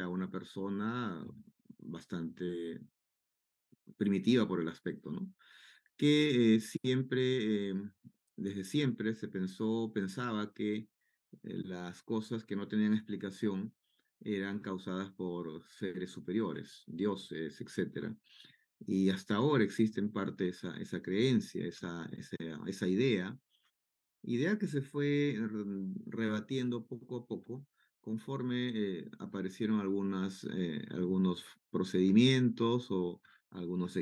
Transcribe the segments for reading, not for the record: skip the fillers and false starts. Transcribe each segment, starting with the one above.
a una persona bastante primitiva por el aspecto, ¿no? Que desde siempre pensaba que las cosas que no tenían explicación eran causadas por seres superiores, dioses, etcétera. Y hasta ahora existe en parte esa creencia, esa idea que se fue rebatiendo poco a poco conforme aparecieron algunos procedimientos o algunos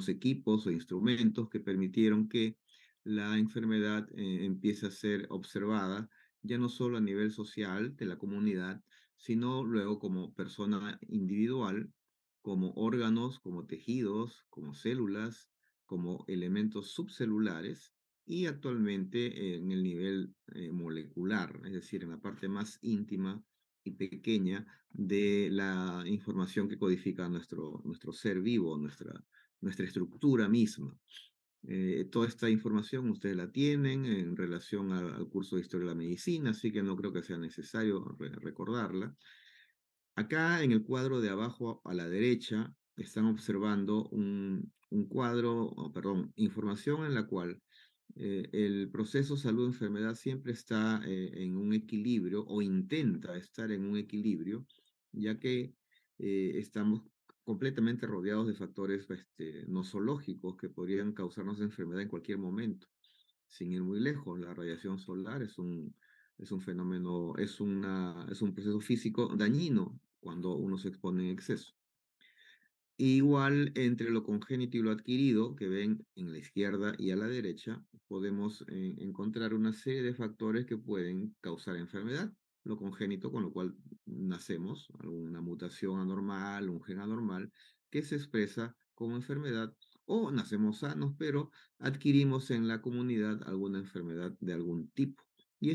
equipos o instrumentos que permitieron que la enfermedad empiece a ser observada ya no solo a nivel social de la comunidad, sino luego como persona individual, como órganos, como tejidos, como células, como elementos subcelulares y actualmente en el nivel molecular, es decir, en la parte más íntima y pequeña de la información que codifica nuestro ser vivo, nuestra estructura misma. Toda esta información ustedes la tienen en relación al curso de Historia de la Medicina, así que no creo que sea necesario recordarla. Acá en el cuadro de abajo a la derecha están observando un cuadro, perdón, información en la cual el proceso salud-enfermedad siempre está en un equilibrio o intenta estar en un equilibrio, ya que estamos completamente rodeados de factores nosológicos que podrían causarnos enfermedad en cualquier momento. Sin ir muy lejos, la radiación solar es un fenómeno, es un proceso físico dañino cuando uno se expone en exceso. Igual entre lo congénito y lo adquirido, que ven en la izquierda y a la derecha, podemos encontrar una serie de factores que pueden causar enfermedad. Lo congénito, con lo cual nacemos, alguna mutación anormal, un gen anormal, que se expresa como enfermedad, o nacemos sanos, pero adquirimos en la comunidad alguna enfermedad de algún tipo. Y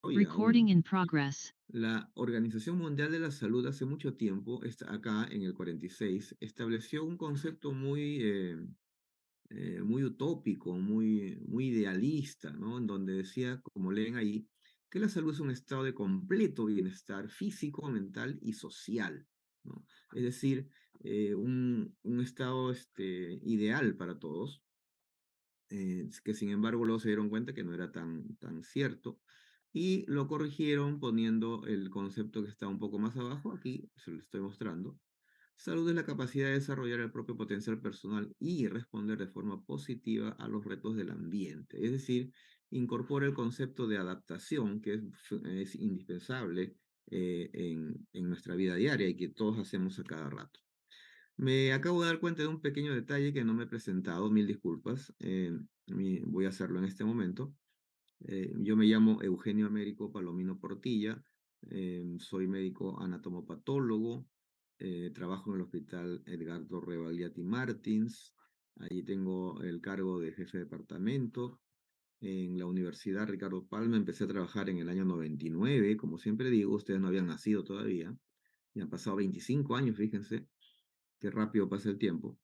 hoy Recording aún in progress. la Organización Mundial de la Salud hace mucho tiempo, acá en el 46, estableció un concepto muy utópico, muy idealista, ¿no? En donde decía, como leen ahí, que la salud es un estado de completo bienestar físico, mental y social, ¿no? Es decir, un estado ideal para todos, que sin embargo luego se dieron cuenta que no era tan cierto y lo corrigieron poniendo el concepto que está un poco más abajo, aquí se lo estoy mostrando. Salud es la capacidad de desarrollar el propio potencial personal y responder de forma positiva a los retos del ambiente. Es decir, incorpora el concepto de adaptación que es indispensable en nuestra vida diaria y que todos hacemos a cada rato. Me acabo de dar cuenta de un pequeño detalle que no me he presentado, mil disculpas. Voy a hacerlo en este momento. Yo me llamo Eugenio Américo Palomino Portilla, soy médico anatomopatólogo, trabajo en el Hospital Edgardo Rebagliati Martins, allí tengo el cargo de jefe de departamento. En la Universidad Ricardo Palma empecé a trabajar en el año 99, como siempre digo, ustedes no habían nacido todavía, y han pasado 25 años, fíjense, qué rápido pasa el tiempo.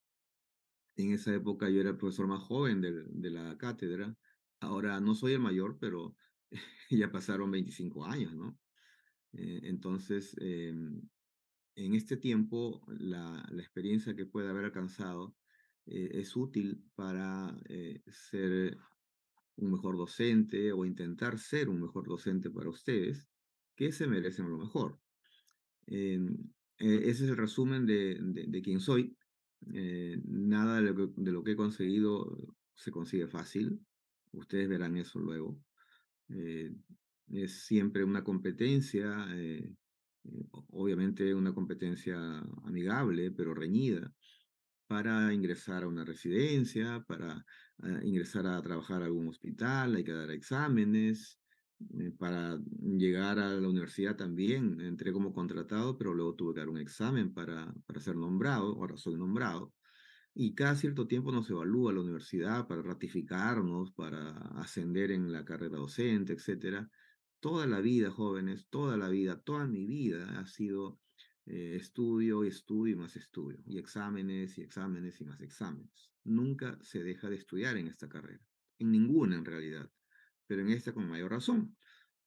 En esa época yo era el profesor más joven de la cátedra. Ahora no soy el mayor, pero ya pasaron 25 años, ¿no? Entonces, en este tiempo, la experiencia que puede haber alcanzado es útil para ser un mejor docente o intentar ser un mejor docente para ustedes, que se merecen lo mejor. Eh, Ese es el resumen de quién soy. Nada de lo que he conseguido se consigue fácil. Ustedes verán eso luego. Eh, es siempre una competencia, obviamente una competencia amigable, pero reñida, para ingresar a una residencia, para ingresar a trabajar a algún hospital, hay que dar exámenes. Para llegar a la universidad también entré como contratado, pero luego tuve que dar un examen para ser nombrado, ahora soy nombrado. Y cada cierto tiempo nos evalúa la universidad para ratificarnos, para ascender en la carrera docente, etcétera. Toda la vida, jóvenes, toda la vida, toda mi vida ha sido estudio y estudio y más estudio, y exámenes y más exámenes. Nunca se deja de estudiar en esta carrera, en ninguna en realidad, pero en esta con mayor razón,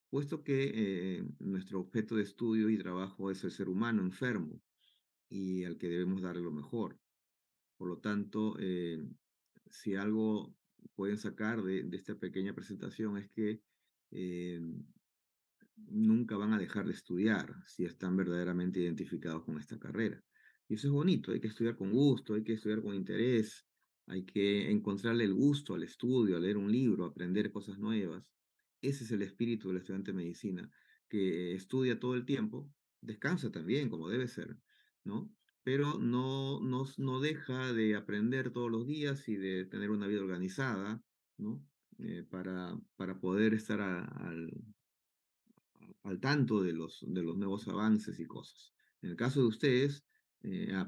puesto que nuestro objeto de estudio y trabajo es el ser humano enfermo y al que debemos darle lo mejor. Por lo tanto, si algo pueden sacar de esta pequeña presentación es que eh, nunca van a dejar de estudiar si están verdaderamente identificados con esta carrera. Y eso es bonito, hay que estudiar con gusto, hay que estudiar con interés, hay que encontrarle el gusto al estudio, a leer un libro, a aprender cosas nuevas. Ese es el espíritu del estudiante de medicina, que estudia todo el tiempo, descansa también, como debe ser, ¿no? Pero no deja de aprender todos los días y de tener una vida organizada, ¿no? Para poder estar al tanto de los nuevos avances y cosas. En el caso de ustedes,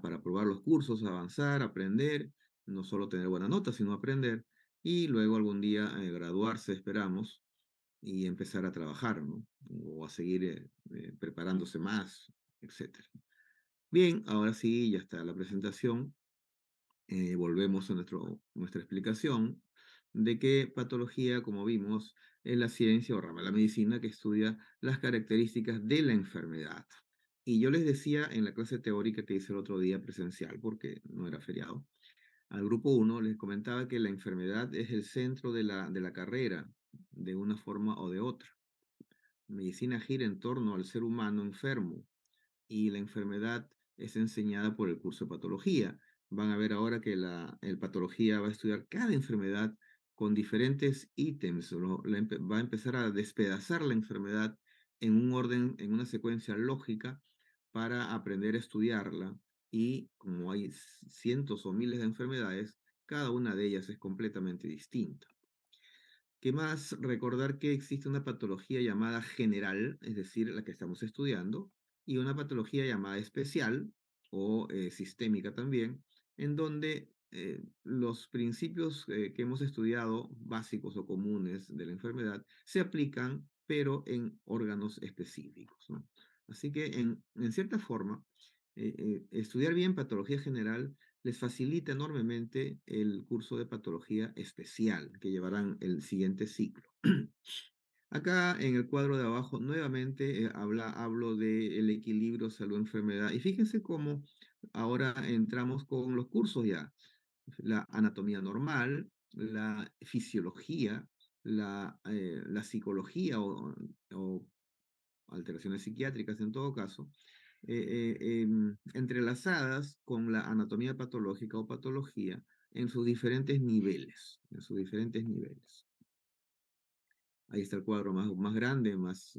para probar los cursos, avanzar, aprender, no solo tener buenas notas, sino aprender, y luego algún día graduarse, esperamos, y empezar a trabajar, ¿no? O a seguir preparándose más, etcétera. Bien, ahora sí, ya está la presentación. Volvemos a nuestra explicación de que patología, como vimos, es la ciencia o rama de la medicina que estudia las características de la enfermedad. Y yo les decía en la clase teórica que hice el otro día presencial, porque no era feriado, al grupo uno les comentaba que la enfermedad es el centro de la carrera, de una forma o de otra. Medicina gira en torno al ser humano enfermo, y la enfermedad es enseñada por el curso de patología. Van a ver ahora que el patología va a estudiar cada enfermedad con diferentes ítems, va a empezar a despedazar la enfermedad en un orden, en una secuencia lógica para aprender a estudiarla. Y como hay cientos o miles de enfermedades, cada una de ellas es completamente distinta. ¿Qué más? Recordar que existe una patología llamada general, es decir, la que estamos estudiando, y una patología llamada especial o sistémica también, en donde los principios que hemos estudiado, básicos o comunes de la enfermedad, se aplican, pero en órganos específicos, ¿no? Así que, en cierta forma, estudiar bien patología general les facilita enormemente el curso de patología especial que llevarán el siguiente ciclo. Acá en el cuadro de abajo nuevamente hablo del equilibrio salud-enfermedad y fíjense cómo ahora entramos con los cursos ya. La anatomía normal, la fisiología, la psicología o alteraciones psiquiátricas en todo caso, entrelazadas con la anatomía patológica o patología en sus diferentes niveles, en sus diferentes niveles. Ahí está el cuadro más grande, más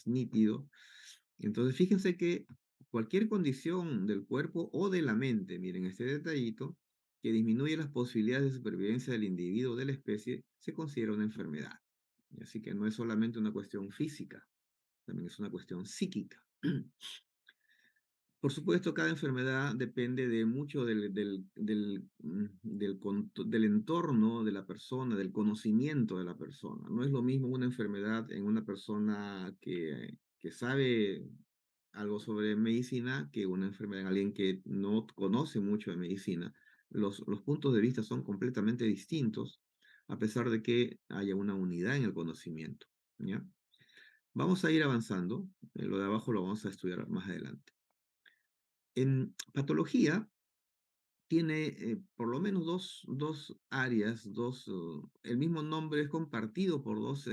nítido. Entonces, fíjense que cualquier condición del cuerpo o de la mente, miren este detallito, que disminuye las posibilidades de supervivencia del individuo o de la especie, se considera una enfermedad. Así que no es solamente una cuestión física, también es una cuestión psíquica. Por supuesto, cada enfermedad depende de mucho del entorno de la persona, del conocimiento de la persona. No es lo mismo una enfermedad en una persona que sabe algo sobre medicina que una enfermedad en alguien que no conoce mucho de medicina. Los puntos de vista son completamente distintos, a pesar de que haya una unidad en el conocimiento. ¿Ya? Vamos a ir avanzando. Lo de abajo lo vamos a estudiar más adelante. En patología, tiene por lo menos dos áreas, el mismo nombre es compartido por dos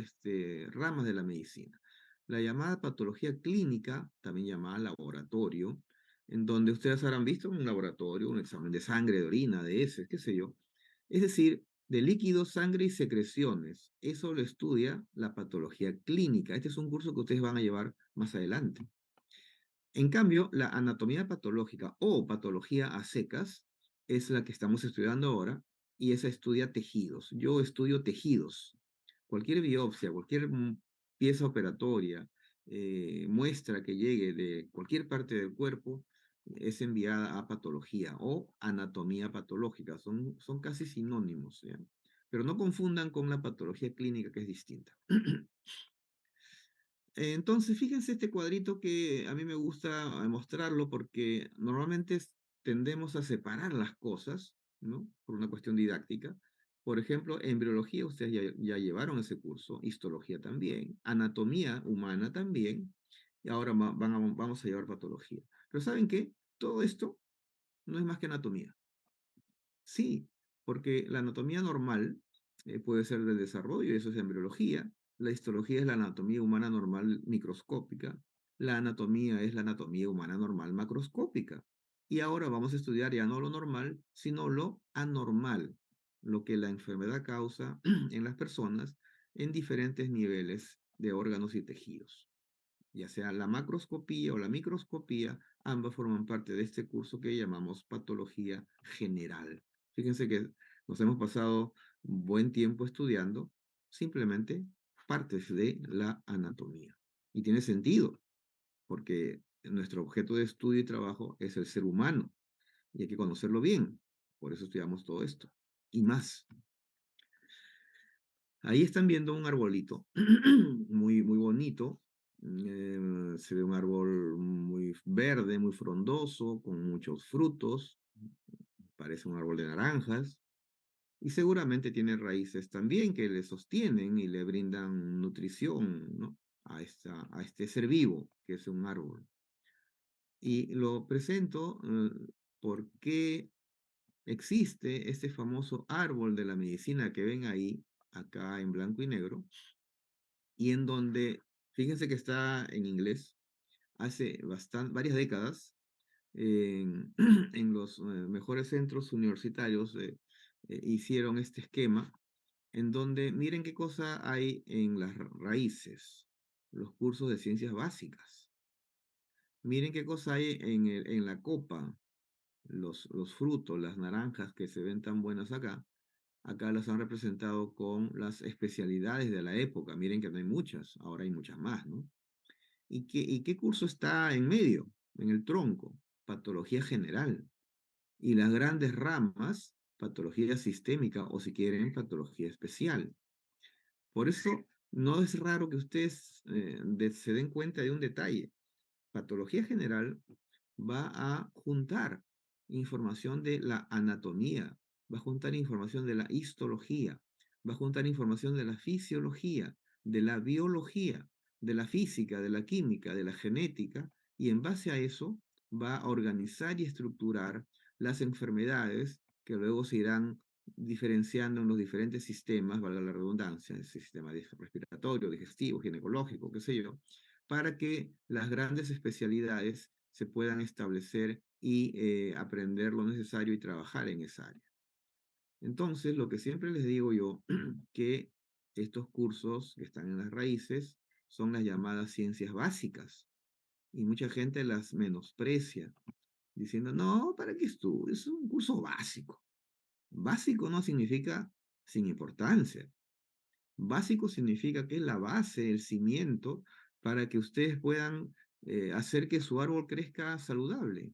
ramas de la medicina. La llamada patología clínica, también llamada laboratorio, en donde ustedes habrán visto un laboratorio, un examen de sangre, de orina, de heces, qué sé yo. Es decir, de líquidos, sangre y secreciones. Eso lo estudia la patología clínica. Este es un curso que ustedes van a llevar más adelante. En cambio, la anatomía patológica o patología a secas es la que estamos estudiando ahora y esa estudia tejidos. Yo estudio tejidos. Cualquier biopsia, cualquier pieza operatoria, muestra que llegue de cualquier parte del cuerpo es enviada a patología o anatomía patológica. Son casi sinónimos, ¿ya? Pero no confundan con la patología clínica que es distinta. Entonces, fíjense este cuadrito que a mí me gusta mostrarlo porque normalmente tendemos a separar las cosas, ¿no? Por una cuestión didáctica. Por ejemplo, embriología ustedes ya llevaron ese curso, histología también, anatomía humana también, y ahora vamos a llevar patología. Pero ¿saben qué? Todo esto no es más que anatomía. Sí, porque la anatomía normal puede ser del desarrollo, eso es embriología. La histología es la anatomía humana normal microscópica. La anatomía es la anatomía humana normal macroscópica. Y ahora vamos a estudiar ya no lo normal, sino lo anormal, lo que la enfermedad causa en las personas en diferentes niveles de órganos y tejidos. Ya sea la macroscopía o la microscopía, ambas forman parte de este curso que llamamos patología general. Fíjense que nos hemos pasado un buen tiempo estudiando simplemente partes de la anatomía. Y tiene sentido, porque nuestro objeto de estudio y trabajo es el ser humano, y hay que conocerlo bien. Por eso estudiamos todo esto. Y más. Ahí están viendo un arbolito muy, muy bonito. Se ve un árbol muy verde, muy frondoso, con muchos frutos. Parece un árbol de naranjas. Y seguramente tiene raíces también que le sostienen y le brindan nutrición, ¿no? A este ser vivo, que es un árbol. Y lo presento porque existe este famoso árbol de la medicina que ven ahí, acá en blanco y negro, y en donde, fíjense que está en inglés, hace varias décadas, en, en los mejores centros universitarios hicieron este esquema, en donde miren qué cosa hay en las raíces, los cursos de ciencias básicas. Miren qué cosa hay en la copa, los frutos, las naranjas que se ven tan buenas acá. Acá las han representado con las especialidades de la época. Miren que no hay muchas, ahora hay muchas más, ¿no? ¿Y qué curso está en medio, en el tronco? Patología general. Y las grandes ramas, patología sistémica o si quieren, patología especial. Por eso no es raro que ustedes se den cuenta de un detalle. Patología general va a juntar información de la anatomía, va a juntar información de la histología, va a juntar información de la fisiología, de la biología, de la física, de la química, de la genética, y en base a eso va a organizar y estructurar las enfermedades que luego se irán diferenciando en los diferentes sistemas, valga la redundancia, el sistema respiratorio, digestivo, ginecológico, qué sé yo, para que las grandes especialidades se puedan establecer y aprender lo necesario y trabajar en esa área. Entonces, lo que siempre les digo yo, que estos cursos que están en las raíces son las llamadas ciencias básicas y mucha gente las menosprecia, diciendo, no, ¿para qué estudio? Es un curso básico. Básico no significa sin importancia. Básico significa que es la base, el cimiento, para que ustedes puedan hacer que su árbol crezca saludable.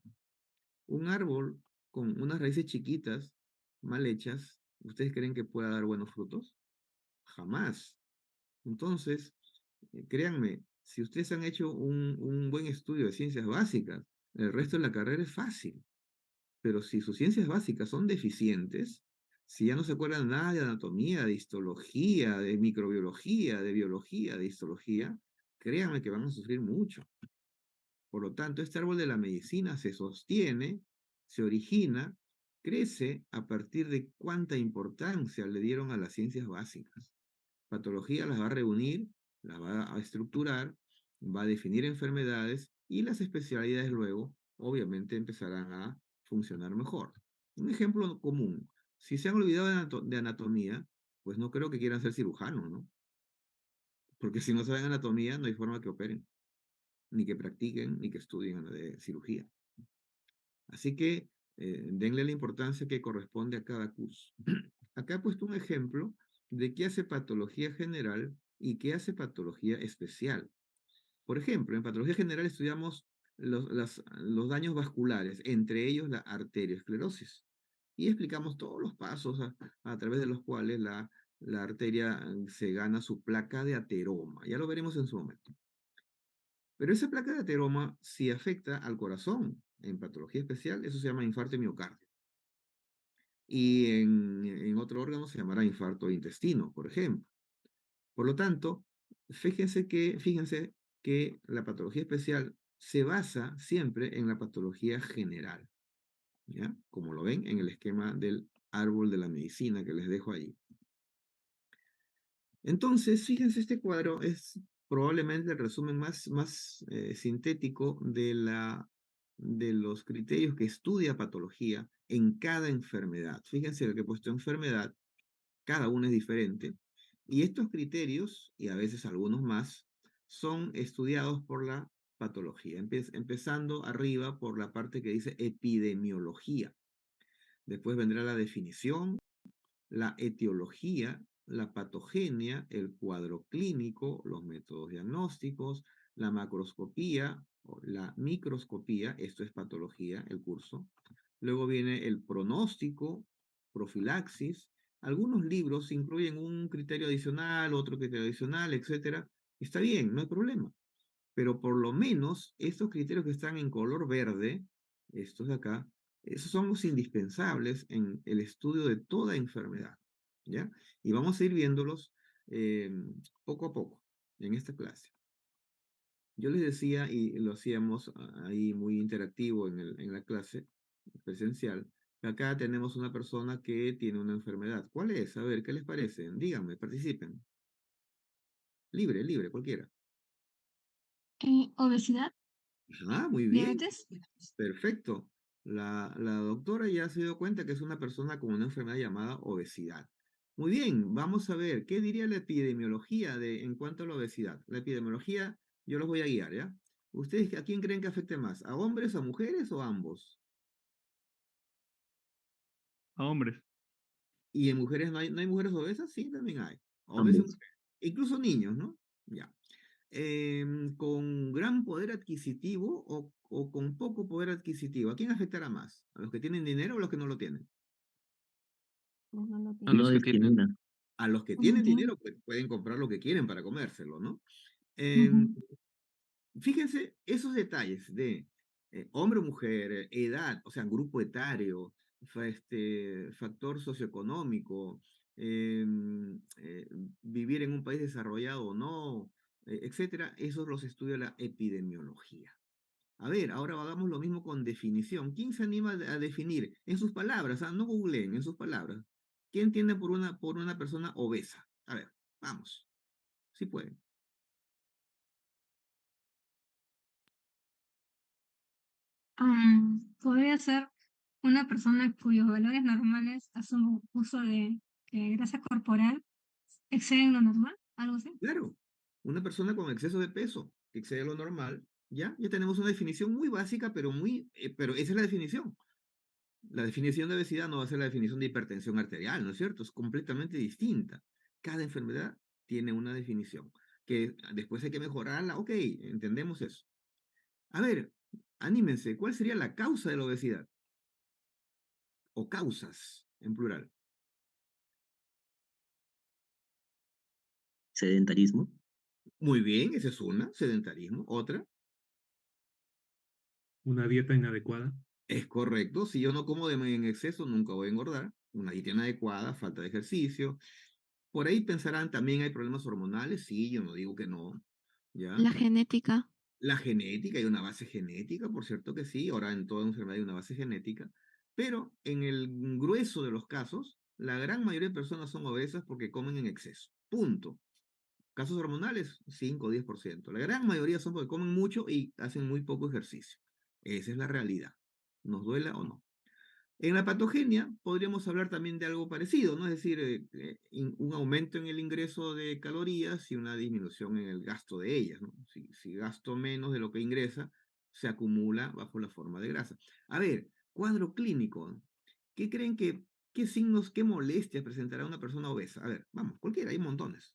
Un árbol con unas raíces chiquitas, mal hechas, ¿ustedes creen que pueda dar buenos frutos? Jamás. Entonces, créanme, si ustedes han hecho un buen estudio de ciencias básicas, el resto de la carrera es fácil. Pero si sus ciencias básicas son deficientes, si ya no se acuerdan nada de anatomía, de histología, de microbiología, de biología, de histología, créanme que van a sufrir mucho. Por lo tanto, este árbol de la medicina se sostiene, se origina crece a partir de cuánta importancia le dieron a las ciencias básicas. Patología las va a reunir, las va a estructurar, va a definir enfermedades y las especialidades luego, obviamente, empezarán a funcionar mejor. Un ejemplo común, si se han olvidado de anatomía, pues no creo que quieran ser cirujanos, ¿no? Porque si no saben anatomía, no hay forma que operen, ni que practiquen, ni que estudien de cirugía. Así que denle la importancia que corresponde a cada curso. Acá he puesto un ejemplo de qué hace patología general y qué hace patología especial. Por ejemplo, en patología general estudiamos los daños vasculares, entre ellos la arteriosclerosis, y explicamos todos los pasos a través de los cuales la arteria se gana su placa de ateroma. Ya lo veremos en su momento. Pero esa placa de ateroma, si afecta al corazón en patología especial, eso se llama infarto de miocardio. Y en otro órgano se llamará infarto de intestino, por ejemplo. Por lo tanto, fíjense que la patología especial se basa siempre en la patología general, ¿ya? Como lo ven en el esquema del árbol de la medicina que les dejo allí. Entonces, fíjense, este cuadro es probablemente el resumen más sintético de los criterios que estudia patología en cada enfermedad. Fíjense lo que he puesto enfermedad, cada uno es diferente. Y estos criterios, y a veces algunos más, son estudiados por la patología, empezando arriba por la parte que dice epidemiología. Después vendrá la definición, la etiología, la patogenia, el cuadro clínico, los métodos diagnósticos, la macroscopía, o la microscopía, esto es patología, el curso. Luego viene el pronóstico, profilaxis. Algunos libros incluyen un criterio adicional, otro criterio adicional, etcétera. Está bien, no hay problema. Pero por lo menos estos criterios que están en color verde, estos de acá, esos son los indispensables en el estudio de toda enfermedad, ¿ya? Y vamos a ir viéndolos eh, poco a poco en esta clase. Yo les decía, y lo hacíamos ahí muy interactivo en la clase presencial, que acá tenemos una persona que tiene una enfermedad. ¿Cuál es? A ver, ¿qué les parece? Díganme, participen. Libre, libre, cualquiera. Obesidad, Ah, muy bien. diabetes. Perfecto. La doctora ya se dio cuenta que es una persona con una enfermedad llamada obesidad. Muy bien, vamos a ver, ¿qué diría la epidemiología en cuanto a la obesidad? La epidemiología, yo los voy a guiar, ¿ya? ¿Ustedes a quién creen que afecte más? ¿A hombres, a mujeres o a ambos? A hombres, ¿Y en mujeres no hay mujeres obesas? Sí, también hay. Hombres y Ambos. mujeres. Incluso niños, ¿no? Ya. ¿Con gran poder adquisitivo o con poco poder adquisitivo? ¿A quién afectará más? ¿A los que tienen dinero o a los que no lo tienen? No, no lo a tiene. No los que tienen. discrimina. A los que No tienen tiene. dinero pues, pueden comprar lo que quieren para comérselo, ¿no? Em, Ujú. Fíjense esos detalles de hombre o mujer, edad, o sea, grupo etario, factor socioeconómico, vivir en un país desarrollado o no, etcétera. Esos los estudia la epidemiología. A ver, ahora hagamos lo mismo con definición. ¿Quién se anima a definir en sus palabras? No googleen, en sus palabras. ¿Qué entiende por una persona obesa? A ver, vamos. Sí pueden. Podría ser una persona cuyos valores normales a su uso de grasa corporal exceden lo normal, algo así. Claro, una persona con exceso de peso, que excede lo normal, ya tenemos una definición muy básica, pero esa es la definición. La definición de obesidad no va a ser la definición de hipertensión arterial, ¿no es cierto? Es completamente distinta. Cada enfermedad tiene una definición, que después hay que mejorarla. Ok, entendemos eso. A ver, anímense, ¿cuál sería la causa de la obesidad? O causas, en plural. Sedentarismo. Muy bien, esa es una, sedentarismo. Otra, Una dieta inadecuada. es correcto, si yo no como en exceso, nunca voy a engordar. Una dieta inadecuada, falta de ejercicio. Por ahí pensarán, también hay problemas hormonales. Sí, yo no digo que no, ¿ya? La genética. La genética, hay una base genética, por cierto que sí. Ahora en toda enfermedad hay una base genética. Pero en el grueso de los casos, la gran mayoría de personas son obesas porque comen en exceso. Punto. Casos hormonales, 5 o 10%. La gran mayoría son porque comen mucho y hacen muy poco ejercicio. Esa es la realidad. Nos duela o no. En la patogenia podríamos hablar también de algo parecido, ¿no? Es decir, un aumento en el ingreso de calorías y una disminución en el gasto de ellas, ¿no? Si gasto menos de lo que ingresa, se acumula bajo la forma de grasa. A ver, cuadro clínico, ¿no? ¿Qué creen qué signos, qué molestias presentará una persona obesa? A ver, vamos, cualquiera, hay montones.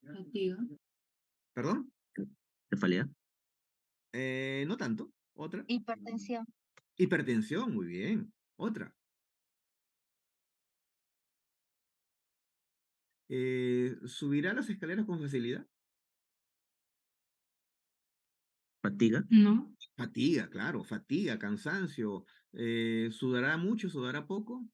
Fatiga. ¿Perdón? Cefalea. No tanto. Otra. Hipertensión. Hipertensión, muy bien. Otra. ¿Subirá las escaleras con facilidad? Fatiga. No, Fatiga, claro, fatiga, cansancio. ¿Sudará mucho, sudará poco?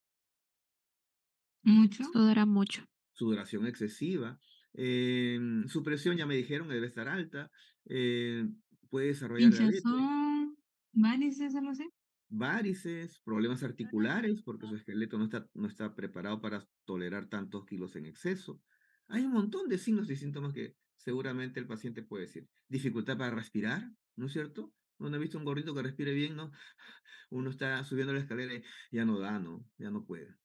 mucho. Sudará mucho. Sudoración excesiva. Su presión, ya me dijeron, debe estar alta. eh, Puede desarrollar diabetes, Hinchazón, varices, algo así. varices, problemas articulares, porque su esqueleto no está preparado para tolerar tantos kilos en exceso. Hay un montón de signos y síntomas que seguramente el paciente puede decir. Dificultad para respirar, ¿no es cierto? ¿No he visto un gordito que respire bien, no? Uno está subiendo la escalera y ya no da, ¿no? Ya no puede.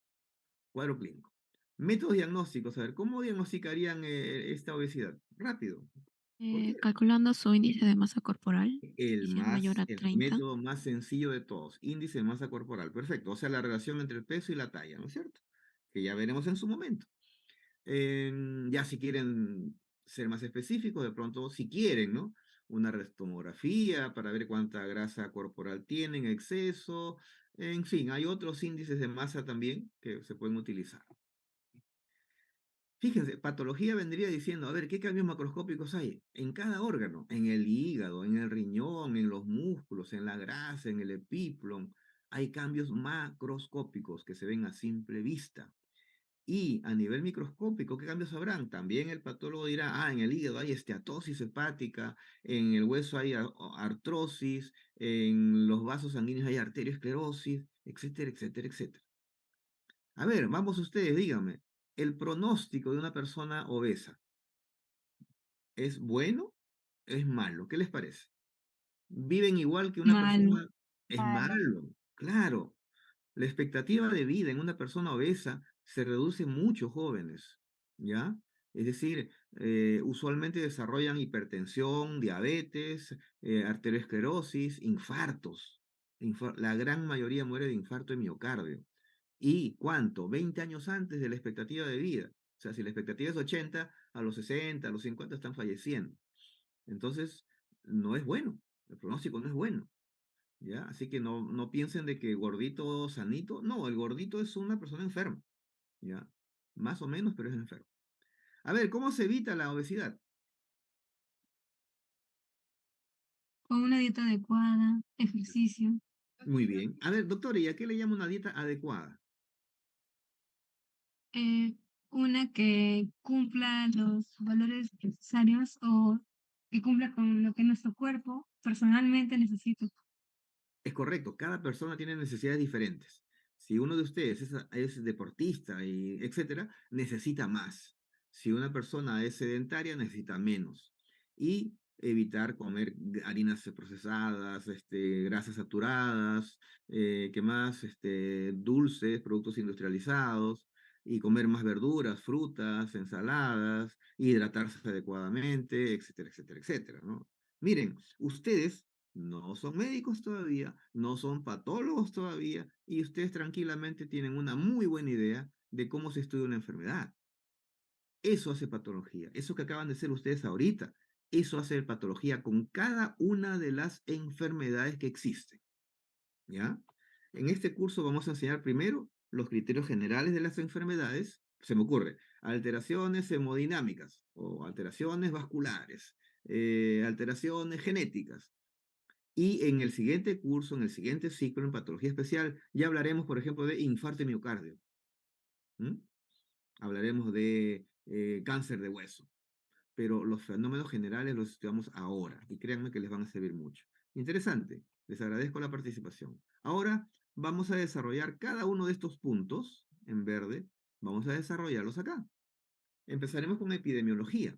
Cuadro clínico. Métodos diagnósticos. A ver, ¿cómo diagnosticarían esta obesidad? Rápido. Cualquiera. Calculando su índice de masa corporal, El si es mayor más, a el 30. método más sencillo de todos. Índice de masa corporal. Perfecto. O sea, la relación entre el peso y la talla, ¿no es cierto? Que ya veremos en su momento. Ya si quieren ser más específicos, de pronto, si quieren, ¿no? Una tomografía para ver cuánta grasa corporal tienen, exceso. En fin, hay otros índices de masa también que se pueden utilizar. Fíjense, patología vendría diciendo, a ver, ¿qué cambios macroscópicos hay? En cada órgano, en el hígado, en el riñón, en los músculos, en la grasa, en el epíplon. Hay cambios macroscópicos que se ven a simple vista. Y a nivel microscópico, ¿qué cambios habrán? También el patólogo dirá, en el hígado hay esteatosis hepática, en el hueso hay artrosis, en los vasos sanguíneos hay arteriosclerosis, etcétera, etcétera, etcétera. A ver, vamos ustedes, díganme, el pronóstico de una persona obesa, ¿es bueno? ¿Es malo? ¿Qué les parece? ¿Viven igual que una Malo. persona? Es Malo. malo, claro. La expectativa de vida en una persona obesa se reduce mucho, jóvenes, ¿ya? Es decir, usualmente desarrollan hipertensión, diabetes, arteriosclerosis, infartos. La gran mayoría muere de infarto de miocardio. ¿Y cuánto? 20 años antes de la expectativa de vida. O sea, si la expectativa es 80, a los 60, a los 50 están falleciendo. Entonces, no es bueno. El pronóstico no es bueno. ¿Ya? Así que no piensen de que gordito sanito, no, el gordito es una persona enferma, ¿ya? Más o menos, pero es enfermo. A ver, ¿cómo se evita la obesidad? Con una dieta adecuada, ejercicio. Muy bien. A ver, doctor, ¿y a qué le llama una dieta adecuada? eh, una que cumpla los valores necesarios o que cumpla con lo que nuestro cuerpo personalmente necesita. Es correcto, cada persona tiene necesidades diferentes. Si uno de ustedes es deportista y etcétera, necesita más. Si una persona es sedentaria, necesita menos. Y evitar comer harinas procesadas, grasas saturadas, ¿qué más? Dulces, productos industrializados, y comer más verduras, frutas, ensaladas, hidratarse adecuadamente, etcétera, etcétera, etcétera, ¿no? Miren, ustedes no son médicos todavía, no son patólogos todavía, y ustedes tranquilamente tienen una muy buena idea de cómo se estudia una enfermedad. Eso hace patología, eso que acaban de ser ustedes ahorita, eso hace patología con cada una de las enfermedades que existen, ¿ya? En este curso vamos a enseñar primero los criterios generales de las enfermedades, se me ocurre, alteraciones hemodinámicas o alteraciones vasculares, alteraciones genéticas, y en el siguiente curso, en el siguiente ciclo en patología especial, ya hablaremos, por ejemplo, de infarto de miocardio. ¿Mm? Hablaremos de cáncer de hueso. Pero los fenómenos generales los estudiamos ahora y créanme que les van a servir mucho. Interesante. Les agradezco la participación. Ahora vamos a desarrollar cada uno de estos puntos en verde, vamos a desarrollarlos acá. Empezaremos con epidemiología.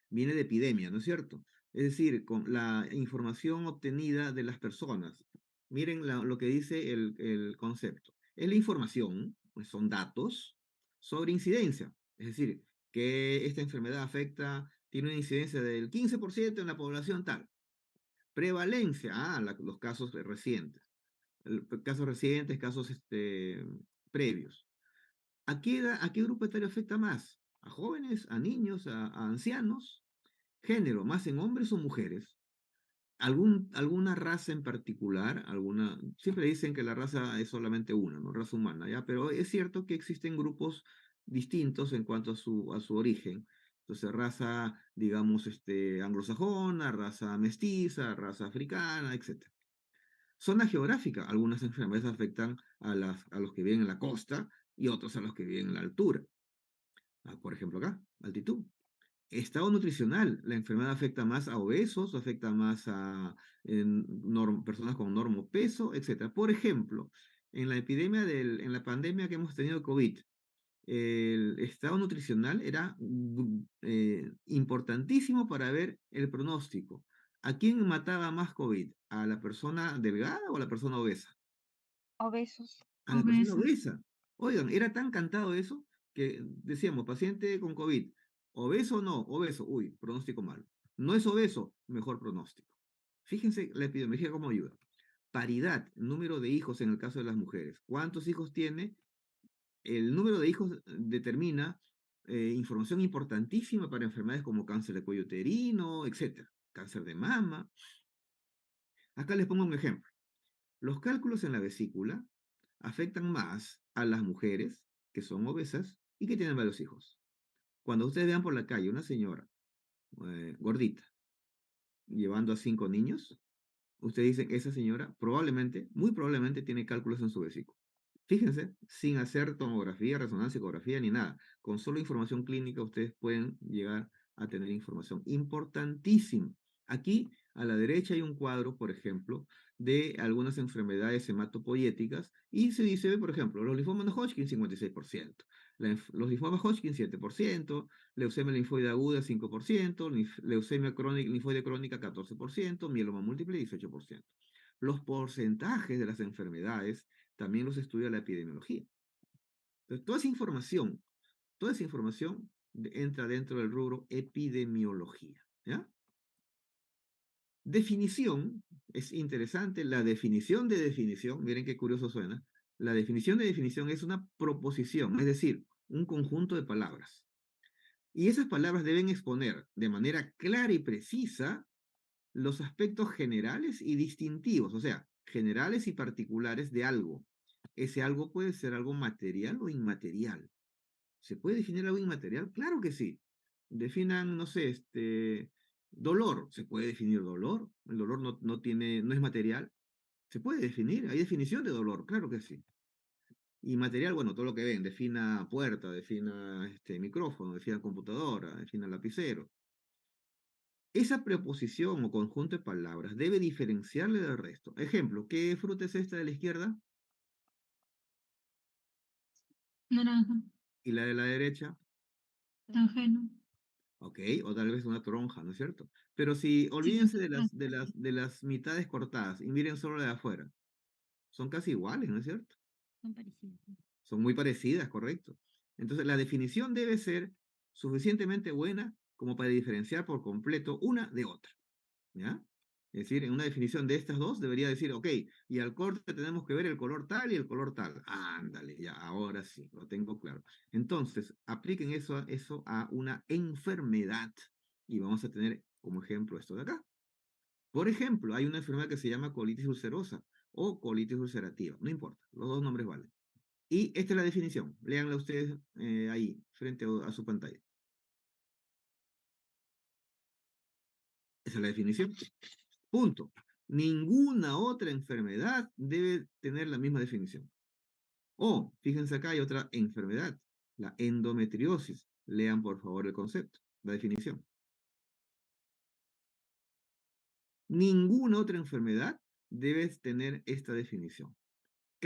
Viene de epidemia, ¿no es cierto? Es decir, con la información obtenida de las personas. Miren lo que dice el concepto. Es la información, pues son datos, sobre incidencia. Es decir, que esta enfermedad afecta, tiene una incidencia del 15% en la población tal. Prevalencia, los casos recientes. Casos recientes, casos previos. ¿A qué grupo etario afecta más? ¿A jóvenes, a niños, a ancianos? Género, más en hombres o mujeres. ¿Alguna raza en particular? Siempre dicen que la raza es solamente una, ¿no? Raza humana, ¿ya? Pero es cierto que existen grupos distintos en cuanto a su origen. Entonces, raza, digamos, anglosajona, raza mestiza, raza africana, etc. Zona geográfica. Algunas enfermedades afectan a los que viven en la costa y otros a los que viven en la altura. Por ejemplo, acá, altitud. Estado nutricional. La enfermedad afecta más a obesos, afecta más a personas con normopeso, etc. Por ejemplo, en la pandemia que hemos tenido COVID, el estado nutricional era importantísimo para ver el pronóstico. ¿A quién mataba más COVID? ¿A la persona delgada o a la persona obesa? Obesos. A la persona Obesos. obesa. Oigan, era tan cantado eso que decíamos, paciente con COVID, obeso o no, obeso, uy, pronóstico malo. No es obeso, mejor pronóstico. Fíjense la epidemiología cómo ayuda. Paridad, número de hijos en el caso de las mujeres. ¿Cuántos hijos tiene? El número de hijos determina información importantísima para enfermedades como cáncer de cuello uterino, etc. Cáncer de mama. Acá les pongo un ejemplo. Los cálculos en la vesícula afectan más a las mujeres que son obesas y que tienen varios hijos. Cuando ustedes vean por la calle una señora gordita llevando a 5 niños, ustedes dicen, esa señora probablemente, muy probablemente tiene cálculos en su vesícula. Fíjense, sin hacer tomografía, resonancia, ecografía ni nada. Con solo información clínica ustedes pueden llegar a tener información importantísima. Aquí a la derecha hay un cuadro, por ejemplo, de algunas enfermedades hematopoyéticas y se dice, por ejemplo, los linfomas de Hodgkin 56%, los linfomas Hodgkin 7%, leucemia linfoide aguda 5%, leucemia linfoide crónica 14%, mieloma múltiple 18%. Los porcentajes de las enfermedades también los estudia la epidemiología. Entonces, toda esa información entra dentro del rubro epidemiología. ¿Ya? Definición, es interesante, la definición de definición, miren qué curioso suena, la definición de definición es una proposición, es decir, un conjunto de palabras. Y esas palabras deben exponer de manera clara y precisa los aspectos generales y distintivos, o sea, generales y particulares de algo. Ese algo puede ser algo material o inmaterial. ¿Se puede definir algo inmaterial? Claro que sí. Definan, no sé, dolor. ¿Se puede definir dolor? El dolor no es material. ¿Se puede definir? Hay definición de dolor, claro que sí. Y material, bueno, todo lo que ven, defina puerta, defina micrófono, defina computadora, defina lapicero. Esa preposición o conjunto de palabras debe diferenciarle del resto. Ejemplo, ¿qué fruta es esta de la izquierda? Naranja. Y la de la derecha, Tanjero. ok, o tal vez una toronja, ¿no es cierto? Pero si Sí. olvídense de las mitades cortadas y miren solo la de afuera, son casi iguales, ¿no es cierto? Son parecidos. Son muy parecidas, correcto. Entonces, la definición debe ser suficientemente buena como para diferenciar por completo una de otra, ¿ya? Es decir, en una definición de estas dos debería decir, ok, y al corte tenemos que ver el color tal y el color tal. Ándale, ya, ahora sí, lo tengo claro. Entonces, apliquen eso a una enfermedad y vamos a tener como ejemplo esto de acá. Por ejemplo, hay una enfermedad que se llama colitis ulcerosa o colitis ulcerativa, no importa, los dos nombres valen. Y esta es la definición, léanla ustedes ahí, frente a su pantalla. Esa es la definición. Punto. Ninguna otra enfermedad debe tener la misma definición. O, fíjense acá, hay otra enfermedad, la endometriosis. Lean por favor el concepto, la definición. Ninguna otra enfermedad debe tener esta definición.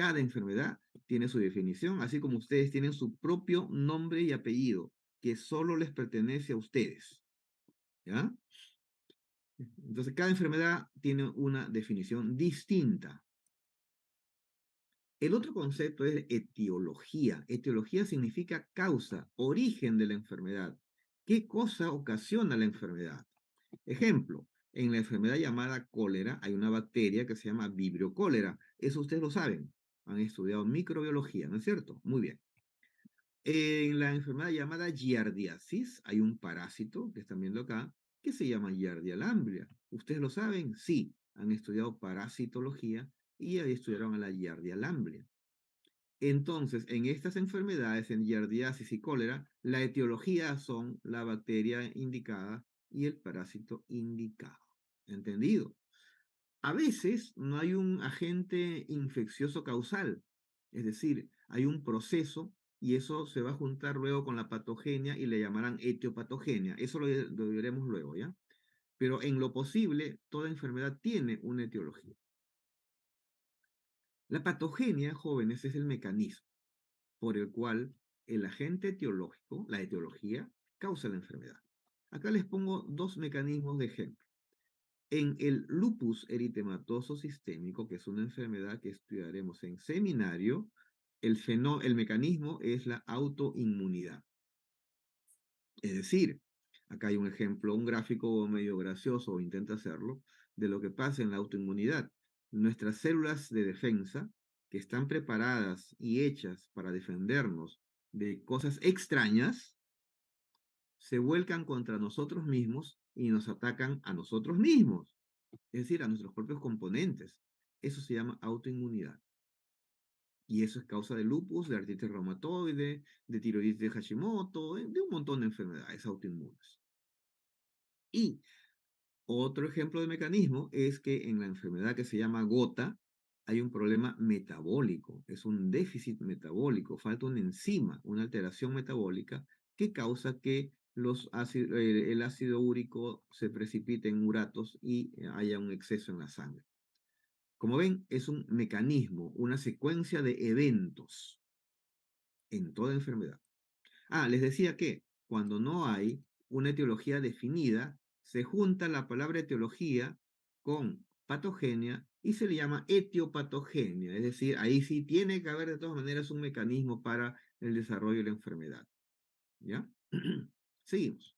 Cada enfermedad tiene su definición, así como ustedes tienen su propio nombre y apellido, que solo les pertenece a ustedes. ¿Ya? Entonces, cada enfermedad tiene una definición distinta. El otro concepto es etiología. Etiología significa causa, origen de la enfermedad. ¿Qué cosa ocasiona la enfermedad? Ejemplo, en la enfermedad llamada cólera hay una bacteria que se llama Vibrio cólera. Eso ustedes lo saben. Han estudiado microbiología, ¿no es cierto? Muy bien. En la enfermedad llamada giardiasis hay un parásito que están viendo acá que se llama Giardia lamblia. ¿Ustedes lo saben? Sí, han estudiado parasitología y ahí estudiaron a la Giardia lamblia. Entonces, en estas enfermedades, en giardiasis y cólera, la etiología son la bacteria indicada y el parásito indicado. ¿Entendido? A veces no hay un agente infeccioso causal, es decir, hay un proceso y eso se va a juntar luego con la patogenia y le llamarán etiopatogenia. Eso lo veremos luego, ¿ya? Pero en lo posible, toda enfermedad tiene una etiología. La patogenia, jóvenes, es el mecanismo por el cual el agente etiológico, la etiología, causa la enfermedad. Acá les pongo dos mecanismos de ejemplo. En el lupus eritematoso sistémico, que es una enfermedad que estudiaremos en seminario, el mecanismo es la autoinmunidad. Es decir, acá hay un ejemplo, un gráfico medio gracioso, o intenta hacerlo, de lo que pasa en la autoinmunidad. Nuestras células de defensa, que están preparadas y hechas para defendernos de cosas extrañas, se vuelcan contra nosotros mismos y nos atacan a nosotros mismos, es decir, a nuestros propios componentes. Eso se llama autoinmunidad. Y eso es causa de lupus, de artritis reumatoide, de tiroides de Hashimoto, de un montón de enfermedades autoinmunes. Y otro ejemplo de mecanismo es que en la enfermedad que se llama gota hay un problema metabólico, es un déficit metabólico, falta una enzima, una alteración metabólica que causa que el ácido úrico se precipite en uratos y haya un exceso en la sangre. Como ven, es un mecanismo, una secuencia de eventos en toda enfermedad. Les decía que cuando no hay una etiología definida, se junta la palabra etiología con patogenia y se le llama etiopatogenia. Es decir, ahí sí tiene que haber de todas maneras un mecanismo para el desarrollo de la enfermedad. ¿Ya? Seguimos.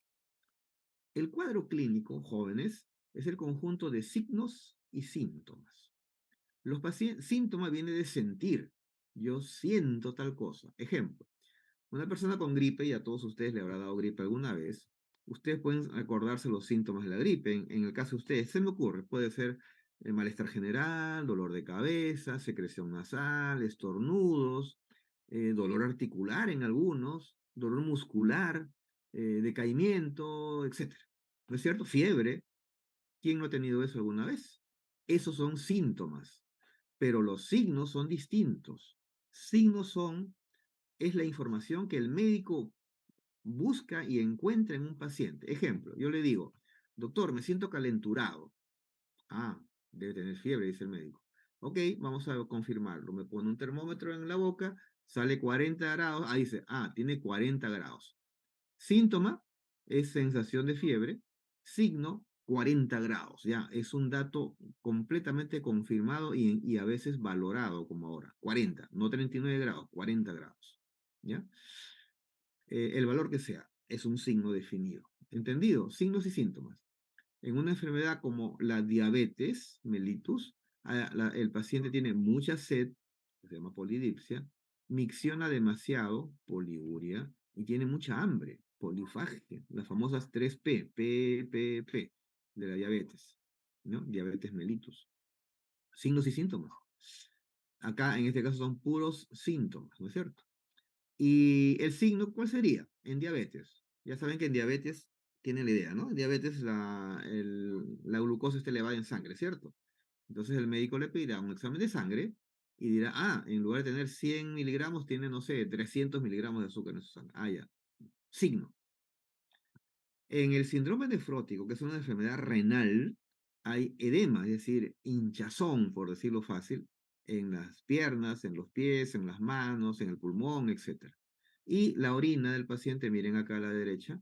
El cuadro clínico, jóvenes, es el conjunto de signos y síntomas. Los síntomas vienen de sentir. Yo siento tal cosa. Ejemplo, una persona con gripe, y a todos ustedes le habrá dado gripe alguna vez, ustedes pueden acordarse los síntomas de la gripe. En el caso de ustedes, se me ocurre, puede ser malestar general, dolor de cabeza, secreción nasal, estornudos, dolor articular en algunos, dolor muscular, decaimiento, etc. ¿No es cierto? Fiebre. ¿Quién no ha tenido eso alguna vez? Esos son síntomas, pero los signos son distintos. Signos es la información que el médico busca y encuentra en un paciente. Ejemplo, yo le digo, doctor, me siento calenturado. Debe tener fiebre, dice el médico. Ok, vamos a confirmarlo. Me pone un termómetro en la boca, sale 40 grados. Dice, tiene 40 grados. Síntoma es sensación de fiebre. Signo, 40 grados. Ya, es un dato completamente confirmado y a veces valorado como ahora. 40, no 39 grados, 40 grados. ¿Ya? El valor que sea, es un signo definido. ¿Entendido? Signos y síntomas. En una enfermedad como la diabetes mellitus, el paciente tiene mucha sed, que se llama polidipsia, micciona demasiado, poliuria, y tiene mucha hambre, polifagia, las famosas 3P, P, de la diabetes, ¿no? Diabetes mellitus. Signos y síntomas. Acá, en este caso, son puros síntomas, ¿no es cierto? Y el signo, ¿cuál sería? En diabetes. Ya saben que en diabetes tienen la idea, ¿no? En diabetes la glucosa está elevada en sangre, ¿cierto? Entonces el médico le pedirá un examen de sangre y dirá, en lugar de tener 100 miligramos, tiene, no sé, 300 miligramos de azúcar en su sangre. Ya. Signo. En el síndrome nefrótico, que es una enfermedad renal, hay edema, es decir, hinchazón, por decirlo fácil, en las piernas, en los pies, en las manos, en el pulmón, etc. Y la orina del paciente, miren acá a la derecha,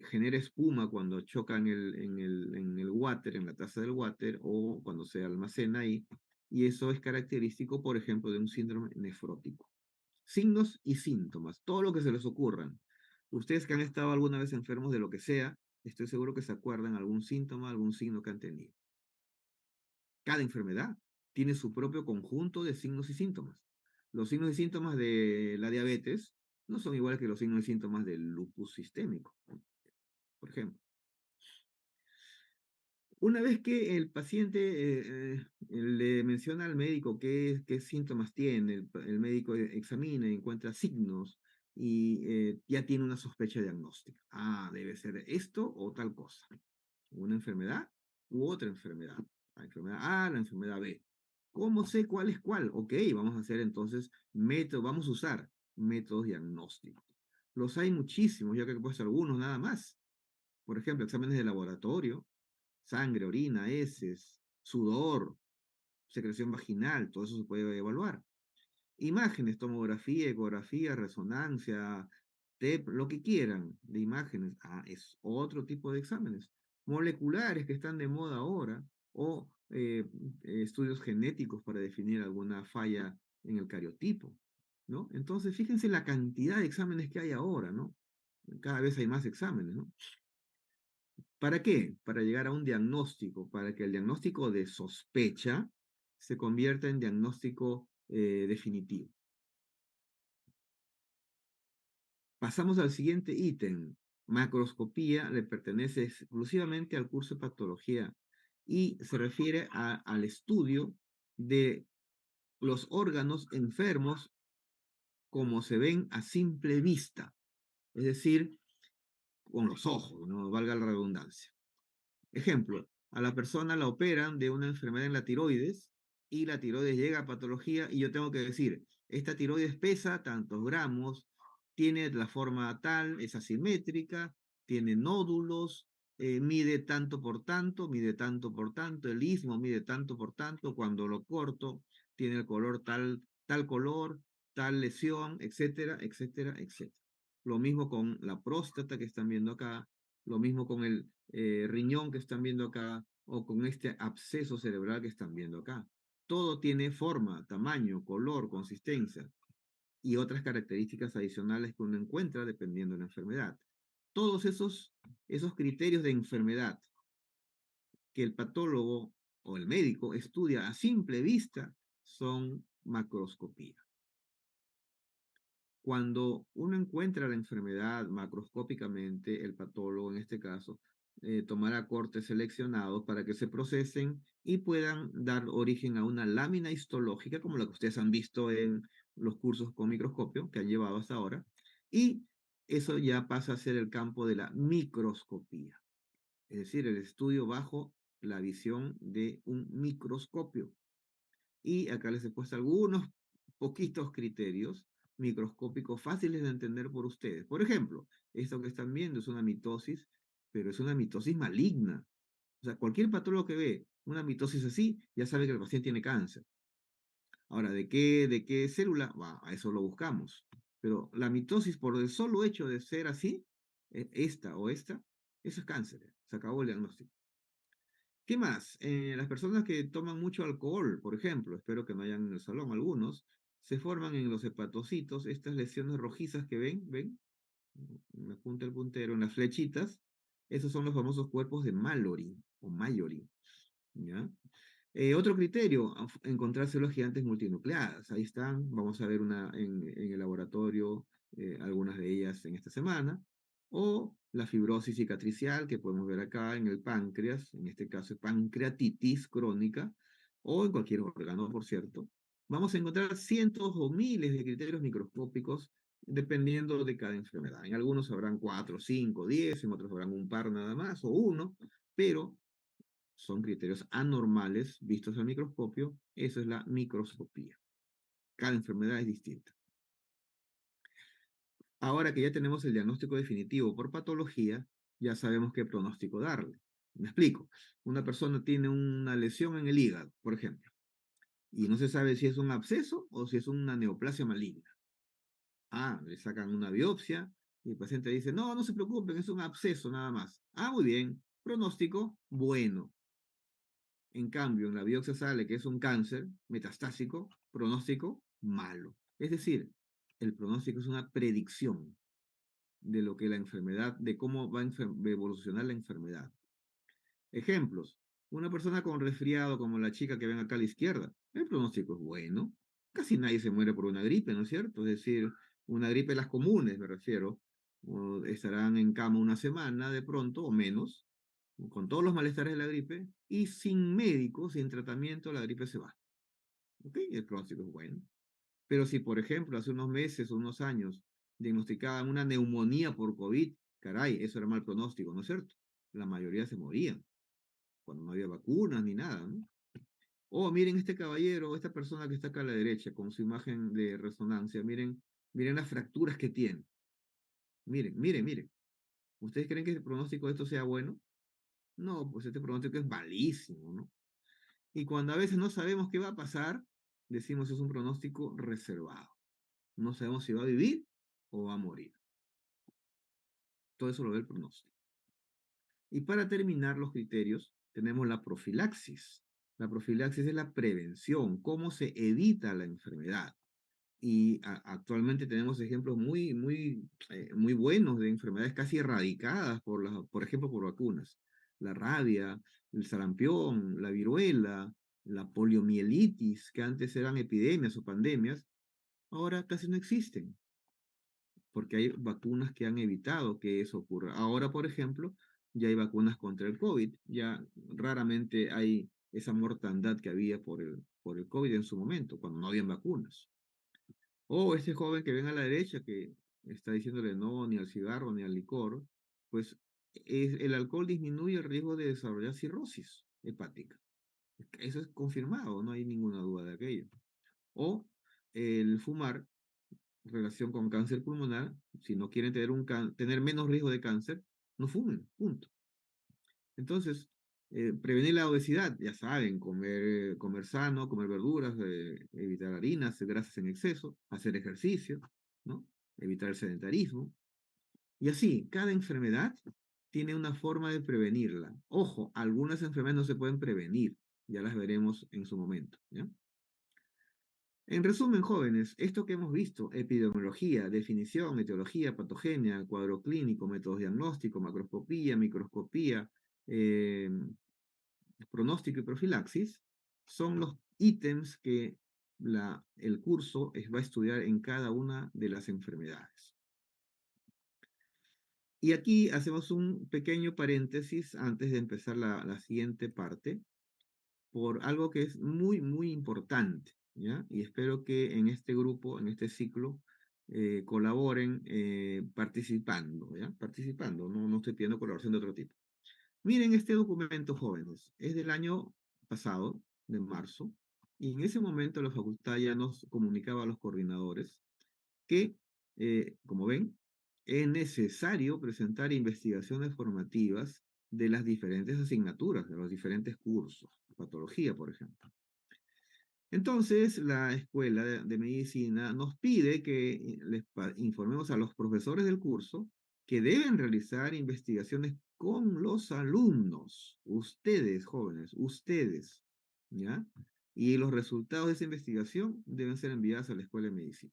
genera espuma cuando choca en el water, en la taza del water, o cuando se almacena ahí, y eso es característico, por ejemplo, de un síndrome nefrótico. Signos y síntomas, todo lo que se les ocurran. Ustedes que han estado alguna vez enfermos de lo que sea, estoy seguro que se acuerdan algún síntoma, algún signo que han tenido. Cada enfermedad tiene su propio conjunto de signos y síntomas. Los signos y síntomas de la diabetes no son iguales que los signos y síntomas del lupus sistémico, por ejemplo. Una vez que el paciente le menciona al médico qué síntomas tiene, el médico examina y encuentra signos y ya tiene una sospecha diagnóstica. Ah, debe ser esto o tal cosa. Una enfermedad u otra enfermedad. La enfermedad A, la enfermedad B. ¿Cómo sé cuál es cuál? Ok, vamos a hacer entonces métodos, vamos a usar métodos diagnósticos. Los hay muchísimos, yo creo que he puesto algunos nada más. Por ejemplo, exámenes de laboratorio, sangre, orina, heces, sudor, secreción vaginal, todo eso se puede evaluar. Imágenes, tomografía, ecografía, resonancia, TEP, lo que quieran de imágenes. Ah, es otro tipo de exámenes. Moleculares que están de moda ahora, o estudios genéticos para definir alguna falla en el cariotipo, ¿no? Entonces, fíjense la cantidad de exámenes que hay ahora, ¿no? Cada vez hay más exámenes, ¿no? ¿Para qué? Para llegar a un diagnóstico, para que el diagnóstico de sospecha se convierta en diagnóstico definitivo. Pasamos al siguiente ítem. Macroscopía le pertenece exclusivamente al curso de patología y se refiere al estudio de los órganos enfermos como se ven a simple vista, es decir, con los ojos, no valga la redundancia. Ejemplo, a la persona la operan de una enfermedad en la tiroides y la tiroides llega a patología y yo tengo que decir, esta tiroides pesa tantos gramos, tiene la forma tal, es asimétrica, tiene nódulos, mide tanto por tanto, mide tanto por tanto, el istmo mide tanto por tanto, cuando lo corto tiene el color tal color, tal lesión, etcétera, etcétera, etcétera. Lo mismo con la próstata que están viendo acá, lo mismo con el riñón que están viendo acá o con este absceso cerebral que están viendo acá. Todo tiene forma, tamaño, color, consistencia y otras características adicionales que uno encuentra dependiendo de la enfermedad. Todos esos criterios de enfermedad que el patólogo o el médico estudia a simple vista son macroscopía. Cuando uno encuentra la enfermedad macroscópicamente, el patólogo en este caso tomará cortes seleccionados para que se procesen y puedan dar origen a una lámina histológica, como la que ustedes han visto en los cursos con microscopio que han llevado hasta ahora, y eso ya pasa a ser el campo de la microscopía, es decir, el estudio bajo la visión de un microscopio. Y acá les he puesto algunos poquitos criterios microscópicos fáciles de entender por ustedes. Por ejemplo, esto que están viendo es una mitosis, pero es una mitosis maligna. O sea, cualquier patólogo que ve una mitosis así, ya sabe que el paciente tiene cáncer. Ahora, ¿de qué célula? Bah, a eso lo buscamos. Pero la mitosis, por el solo hecho de ser así, esta o esta, eso es cáncer. Se acabó el diagnóstico. ¿Qué más? Las personas que toman mucho alcohol, por ejemplo, espero que no hayan en el salón algunos, se forman en los hepatocitos estas lesiones rojizas que ven, me apunta el puntero en las flechitas, esos son los famosos cuerpos de Mallory o Mallory, ¿ya? Otro criterio, encontrar células gigantes multinucleadas. Ahí están, vamos a ver una en el laboratorio, algunas de ellas en esta semana. O la fibrosis cicatricial que podemos ver acá en el páncreas, en este caso pancreatitis crónica, o en cualquier órgano, por cierto. Vamos a encontrar cientos o miles de criterios microscópicos dependiendo de cada enfermedad. En algunos habrán 4, 5, 10, en otros habrán un par nada más o uno, pero son criterios anormales vistos al microscopio. Eso es la microscopía. Cada enfermedad es distinta. Ahora que ya tenemos el diagnóstico definitivo por patología, ya sabemos qué pronóstico darle. Me explico. Una persona tiene una lesión en el hígado, por ejemplo. y no se sabe si es un absceso o si es una neoplasia maligna. Le sacan una biopsia y el paciente dice, no, no se preocupen, es un absceso nada más. Muy bien, pronóstico bueno. En cambio, en la biopsia sale que es un cáncer metastásico, pronóstico malo. Es decir, el pronóstico es una predicción de lo que la enfermedad, de cómo va a evolucionar la enfermedad. Ejemplos, una persona con resfriado como la chica que ven acá a la izquierda, el pronóstico es bueno. Casi nadie se muere por una gripe, ¿no es cierto? Es decir, una gripe de las comunes, me refiero, o estarán en cama una semana de pronto o menos, con todos los malestares de la gripe, y sin médico, sin tratamiento, la gripe se va. ¿Ok? El pronóstico es bueno. Pero si, por ejemplo, hace unos meses o unos años diagnosticaban una neumonía por COVID, caray, eso era mal pronóstico, ¿no es cierto? La mayoría se morían cuando no había vacunas ni nada, ¿no? Miren este caballero, esta persona que está acá a la derecha, con su imagen de resonancia, miren las fracturas que tiene. Miren. ¿Ustedes creen que el pronóstico de esto sea bueno? No, pues este pronóstico es malísimo, ¿no? Y cuando a veces no sabemos qué va a pasar, decimos es un pronóstico reservado. No sabemos si va a vivir o va a morir. Todo eso lo ve el pronóstico. Y para terminar los criterios, tenemos la profilaxis. La profilaxis es la prevención, cómo se evita la enfermedad. Y actualmente tenemos ejemplos muy buenos de enfermedades casi erradicadas por ejemplo, por vacunas. La rabia, el sarampión, la viruela, la poliomielitis, que antes eran epidemias o pandemias, ahora casi no existen, porque hay vacunas que han evitado que eso ocurra. Ahora, por ejemplo, ya hay vacunas contra el COVID, ya raramente hay esa mortandad que había por el COVID en su momento, cuando no habían vacunas. Este joven que ven a la derecha que está diciéndole no ni al cigarro ni al licor, pues el alcohol disminuye el riesgo de desarrollar cirrosis hepática. Eso es confirmado, no hay ninguna duda de aquello. O el fumar, relación con cáncer pulmonar, si no quieren tener menos riesgo de cáncer, no fumen, punto. Entonces, prevenir la obesidad, ya saben, comer sano, comer verduras, evitar harinas, grasas en exceso, hacer ejercicio, ¿no? Evitar el sedentarismo. Y así, cada enfermedad tiene una forma de prevenirla. Ojo, algunas enfermedades no se pueden prevenir, ya las veremos en su momento, ¿ya? En resumen, jóvenes, esto que hemos visto, epidemiología, definición, etiología, patogenia, cuadro clínico, métodos diagnósticos, macroscopía, microscopía, eh, pronóstico y profilaxis, son los ítems que el curso va a estudiar en cada una de las enfermedades. Y aquí hacemos un pequeño paréntesis antes de empezar la siguiente parte, por algo que es muy importante, ¿ya? Y espero que en este grupo, en este ciclo, colaboren participando, ¿ya? Participando, no estoy pidiendo colaboración de otro tipo. Miren este documento, jóvenes, es del año pasado, de marzo, y en ese momento la facultad ya nos comunicaba a los coordinadores que, como ven, es necesario presentar investigaciones formativas de las diferentes asignaturas, de los diferentes cursos, patología, por ejemplo. Entonces, la Escuela de Medicina nos pide que les informemos a los profesores del curso que deben realizar investigaciones con los alumnos, ustedes, jóvenes, ustedes, ¿ya? Y los resultados de esa investigación deben ser enviados a la Escuela de Medicina.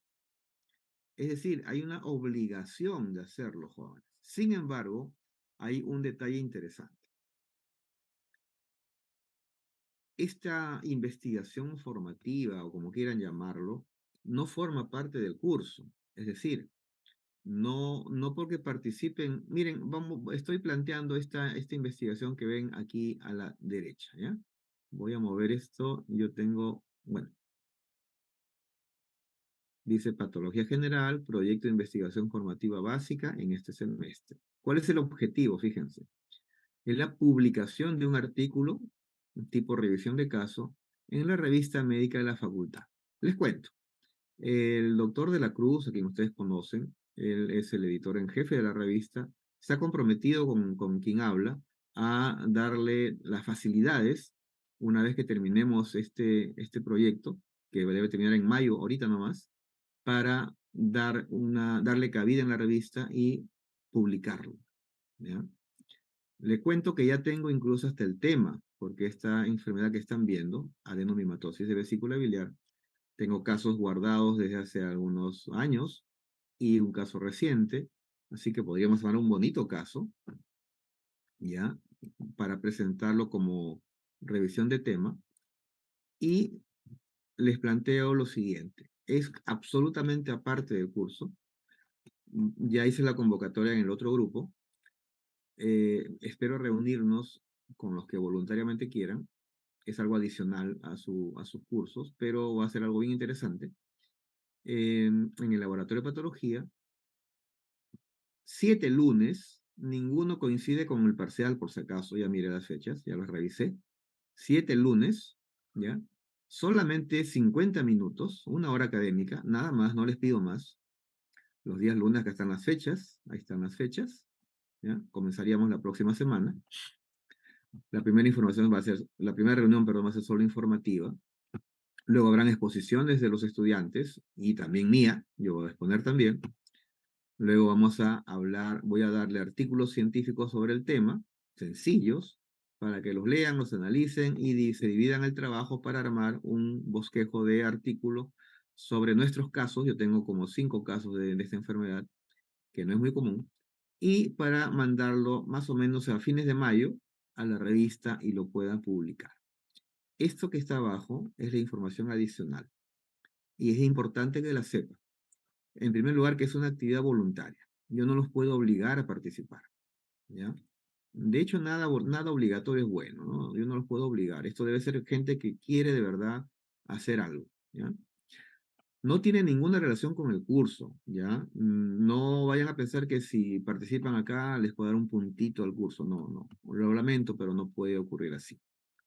Es decir, hay una obligación de hacerlo, jóvenes. Sin embargo, hay un detalle interesante. Esta investigación formativa, o como quieran llamarlo, no forma parte del curso. Es decir, no porque participen. Miren, estoy planteando esta investigación que ven aquí a la derecha, ¿ya? Voy a mover esto. Yo tengo, bueno, dice Patología General, Proyecto de Investigación Formativa Básica en este semestre. ¿Cuál es el objetivo? Fíjense. Es la publicación de un artículo, tipo revisión de caso, en la revista médica de la facultad. Les cuento. El doctor de la Cruz, a quien ustedes conocen, él es el editor en jefe de la revista, está comprometido con quien habla a darle las facilidades una vez que terminemos este proyecto, que debe terminar en mayo, ahorita nomás, para darle cabida en la revista y publicarlo, ¿ya? Le cuento que ya tengo incluso hasta el tema, porque esta enfermedad que están viendo, adenomimatosis de vesícula biliar, tengo casos guardados desde hace algunos años y un caso reciente, así que podríamos tomar un bonito caso, ¿ya? Para presentarlo como revisión de tema. Y les planteo lo siguiente. Es absolutamente aparte del curso. Ya hice la convocatoria en el otro grupo. Espero reunirnos con los que voluntariamente quieran. Es algo adicional a sus cursos, pero va a ser algo bien interesante. En el laboratorio de patología, 7 lunes, ninguno coincide con el parcial, por si acaso, ya miré las fechas, ya las revisé. 7 lunes, ¿ya? Solamente 50 minutos, 1 hora académica, nada más, no les pido más. Los días lunes, acá están las fechas, ahí están las fechas, ¿ya? Comenzaríamos la próxima semana. La primera reunión, perdón, va a ser solo informativa. Luego habrán exposiciones de los estudiantes y también mía, yo voy a exponer también. Luego voy a darle artículos científicos sobre el tema, sencillos, para que los lean, los analicen y se dividan el trabajo para armar un bosquejo de artículos sobre nuestros casos. Yo tengo como 5 casos de esta enfermedad, que no es muy común, y para mandarlo más o menos a fines de mayo a la revista y lo puedan publicar. Esto que está abajo es la información adicional y es importante que la sepa. En primer lugar, que es una actividad voluntaria. Yo no los puedo obligar a participar, ¿ya? De hecho, nada obligatorio es bueno, ¿no? Yo no los puedo obligar. Esto debe ser gente que quiere de verdad hacer algo, ¿ya? No tiene ninguna relación con el curso, ¿ya? No vayan a pensar que si participan acá les puedo dar un puntito al curso. No, no. Lo lamento, pero no puede ocurrir así.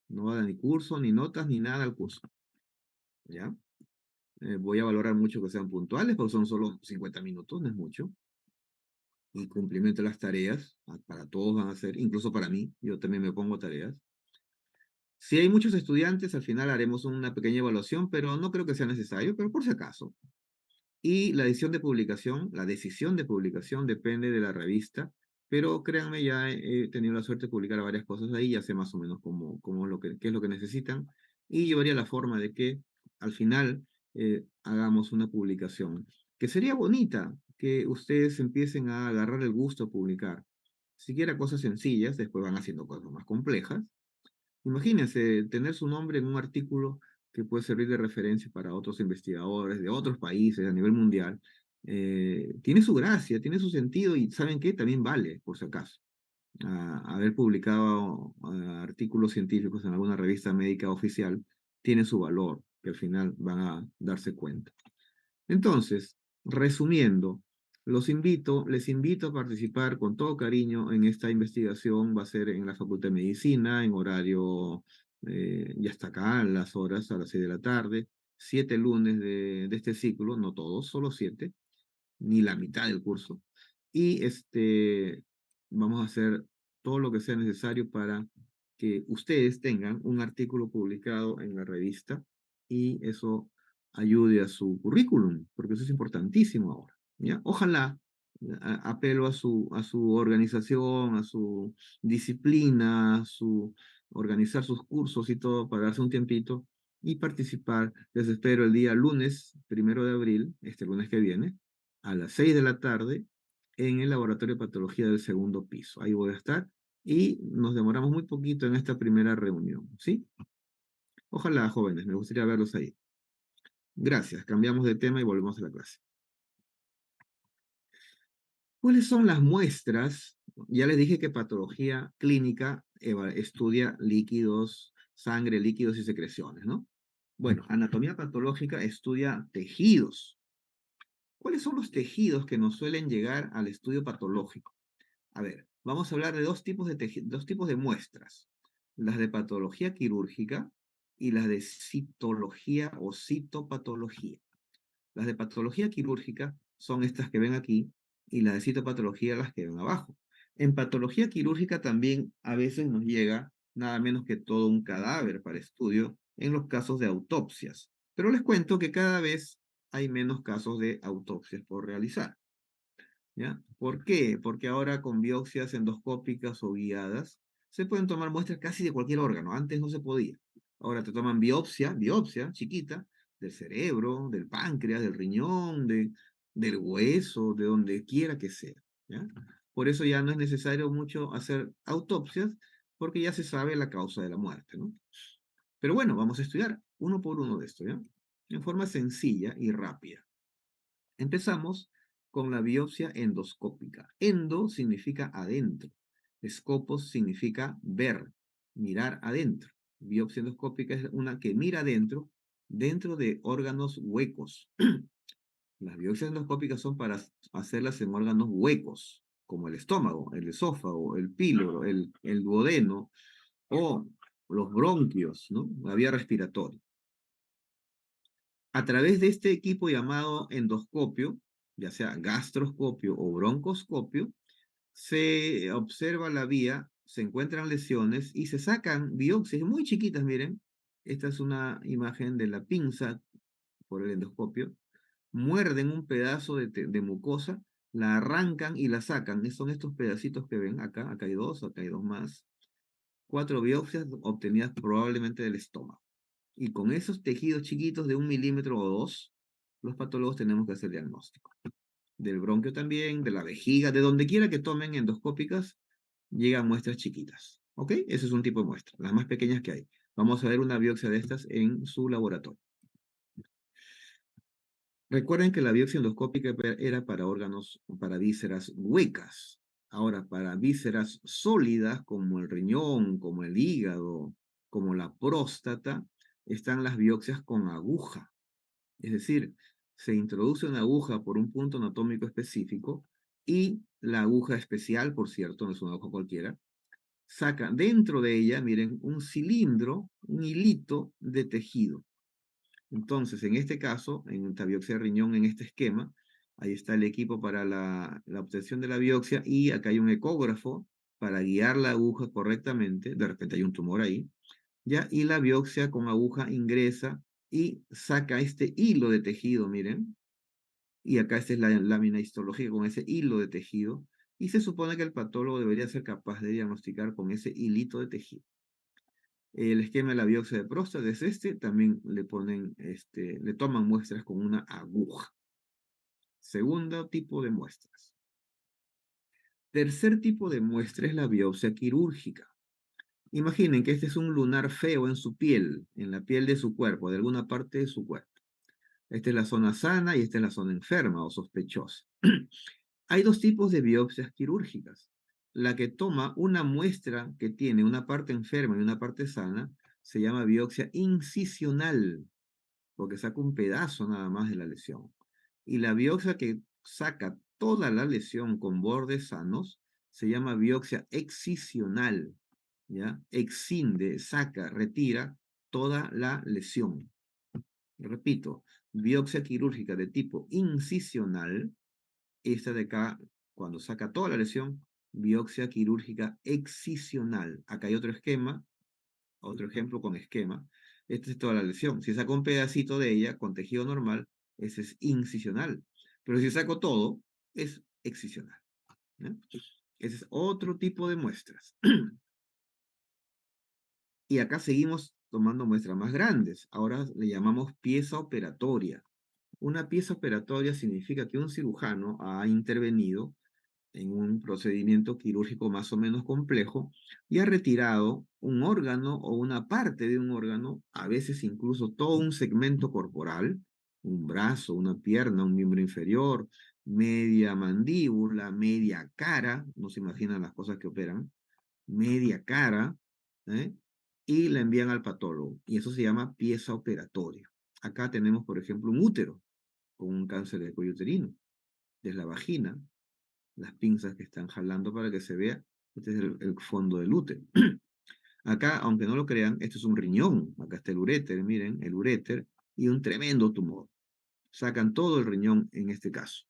No va a dar ni curso, ni notas, ni nada al curso, ¿ya? Voy a valorar mucho que sean puntuales, porque son solo 50 minutos, no es mucho. Y cumplimiento las tareas, para todos van a ser, incluso para mí, yo también me pongo tareas. Si hay muchos estudiantes, al final haremos una pequeña evaluación, pero no creo que sea necesario, pero por si acaso. Y la decisión de publicación depende de la revista, pero créanme, ya he tenido la suerte de publicar varias cosas ahí, ya sé más o menos qué es lo que necesitan, y yo haría la forma de que al final hagamos una publicación, que sería bonita, que ustedes empiecen a agarrar el gusto a publicar. Siquiera cosas sencillas, después van haciendo cosas más complejas. Imagínense tener su nombre en un artículo que puede servir de referencia para otros investigadores de otros países a nivel mundial. Tiene su gracia, tiene su sentido y ¿saben qué? También vale, por si acaso. Haber publicado artículos científicos en alguna revista médica oficial tiene su valor, que al final van a darse cuenta. Entonces, resumiendo, les invito a participar con todo cariño en esta investigación. Va a ser en la Facultad de Medicina, en horario, ya está acá, a las horas, a las 6 de la tarde, 7 lunes de este ciclo, no todos, solo 7, ni la mitad del curso. Y vamos a hacer todo lo que sea necesario para que ustedes tengan un artículo publicado en la revista y eso ayude a su currículum, porque eso es importantísimo ahora, ¿ya? Ojalá, apelo a su organización, a su disciplina, organizar sus cursos y todo para darse un tiempito y participar. Les espero el día lunes, 1 de abril, este lunes que viene, a las 6 de la tarde, en el laboratorio de patología del segundo piso. Ahí voy a estar y nos demoramos muy poquito en esta primera reunión, ¿sí? Ojalá, jóvenes, me gustaría verlos ahí. Gracias, cambiamos de tema y volvemos a la clase. ¿Cuáles son las muestras? Ya les dije que patología clínica estudia líquidos, sangre, líquidos y secreciones, ¿no? Bueno, anatomía patológica estudia tejidos. ¿Cuáles son los tejidos que nos suelen llegar al estudio patológico? A ver, vamos a hablar de dos tipos de muestras. Las de patología quirúrgica y las de citología o citopatología. Las de patología quirúrgica son estas que ven aquí y las de citopatología las que ven abajo. En patología quirúrgica también a veces nos llega nada menos que todo un cadáver para estudio en los casos de autopsias. Pero les cuento que cada vez hay menos casos de autopsias por realizar. ¿Ya? ¿Por qué? Porque ahora con biopsias endoscópicas o guiadas se pueden tomar muestras casi de cualquier órgano. Antes no se podía. Ahora te toman biopsia chiquita, del cerebro, del páncreas, del riñón, del hueso, de donde quiera que sea. ¿Ya? Por eso ya no es necesario mucho hacer autopsias, porque ya se sabe la causa de la muerte, ¿no? Pero bueno, vamos a estudiar uno por uno de esto, ¿ya? En forma sencilla y rápida. Empezamos con la biopsia endoscópica. Endo significa adentro. Scopos significa ver, mirar adentro. Biopsia endoscópica es una que mira adentro, dentro de órganos huecos. Las biopsias endoscópicas son para hacerlas en órganos huecos, como el estómago, el esófago, el píloro, el duodeno o los bronquios, ¿no? La vía respiratoria. A través de este equipo llamado endoscopio, ya sea gastroscopio o broncoscopio, se observa la vía, se encuentran lesiones y se sacan biopsias muy chiquitas, miren. Esta es una imagen de la pinza por el endoscopio. Muerden un pedazo de mucosa, la arrancan y la sacan. Son estos pedacitos que ven acá, acá hay dos más. 4 biopsias obtenidas probablemente del estómago. Y con esos tejidos chiquitos de 1 milímetro o 2, los patólogos tenemos que hacer diagnóstico. Del bronquio también, de la vejiga, de donde quiera que tomen endoscópicas, llegan muestras chiquitas. ¿Ok? Ese es un tipo de muestra, las más pequeñas que hay. Vamos a ver una biopsia de estas en su laboratorio. Recuerden que la biopsia endoscópica era para órganos, para vísceras huecas. Ahora, para vísceras sólidas, como el riñón, como el hígado, como la próstata, están las biopsias con aguja. Es decir, se introduce una aguja por un punto anatómico específico y la aguja especial, por cierto, no es una aguja cualquiera, saca dentro de ella, miren, un cilindro, un hilito de tejido. Entonces, en este caso, en esta biopsia de riñón, en este esquema, ahí está el equipo para la obtención de la biopsia y acá hay un ecógrafo para guiar la aguja correctamente. De repente hay un tumor ahí, ¿ya? Y la biopsia con aguja ingresa y saca este hilo de tejido, miren. Y acá esta es la lámina histológica con ese hilo de tejido. Y se supone que el patólogo debería ser capaz de diagnosticar con ese hilito de tejido. El esquema de la biopsia de próstata es este, también le ponen, le toman muestras con una aguja. Segundo tipo de muestras. Tercer tipo de muestra es la biopsia quirúrgica. Imaginen que este es un lunar feo en su piel, en la piel de su cuerpo, de alguna parte de su cuerpo. Esta es la zona sana y esta es la zona enferma o sospechosa. Hay dos tipos de biopsias quirúrgicas. La que toma una muestra que tiene una parte enferma y una parte sana se llama biopsia incisional, porque saca un pedazo nada más de la lesión. Y la biopsia que saca toda la lesión con bordes sanos se llama biopsia excisional, ¿ya? Excinde, saca, retira toda la lesión. Repito, biopsia quirúrgica de tipo incisional, esta de acá, cuando saca toda la lesión, biopsia quirúrgica excisional. Acá hay otro esquema, otro ejemplo con esquema. Esta es toda la lesión. Si saco un pedacito de ella con tejido normal, ese es incisional. Pero si saco todo, es excisional. ¿Ya? Ese es otro tipo de muestras. Y acá seguimos tomando muestras más grandes. Ahora le llamamos pieza operatoria. Una pieza operatoria significa que un cirujano ha intervenido en un procedimiento quirúrgico más o menos complejo y ha retirado un órgano o una parte de un órgano, a veces incluso todo un segmento corporal, un brazo, una pierna, un miembro inferior, media mandíbula, media cara, no se imaginan las cosas que operan, media cara, ¿eh? Y la envían al patólogo. Y eso se llama pieza operatoria. Acá tenemos, por ejemplo, un útero con un cáncer de cuello uterino, desde la vagina, las pinzas que están jalando para que se vea. Este es el fondo del útero. Acá, aunque no lo crean, esto es un riñón. Acá está el uréter, miren, el uréter y un tremendo tumor. Sacan todo el riñón en este caso.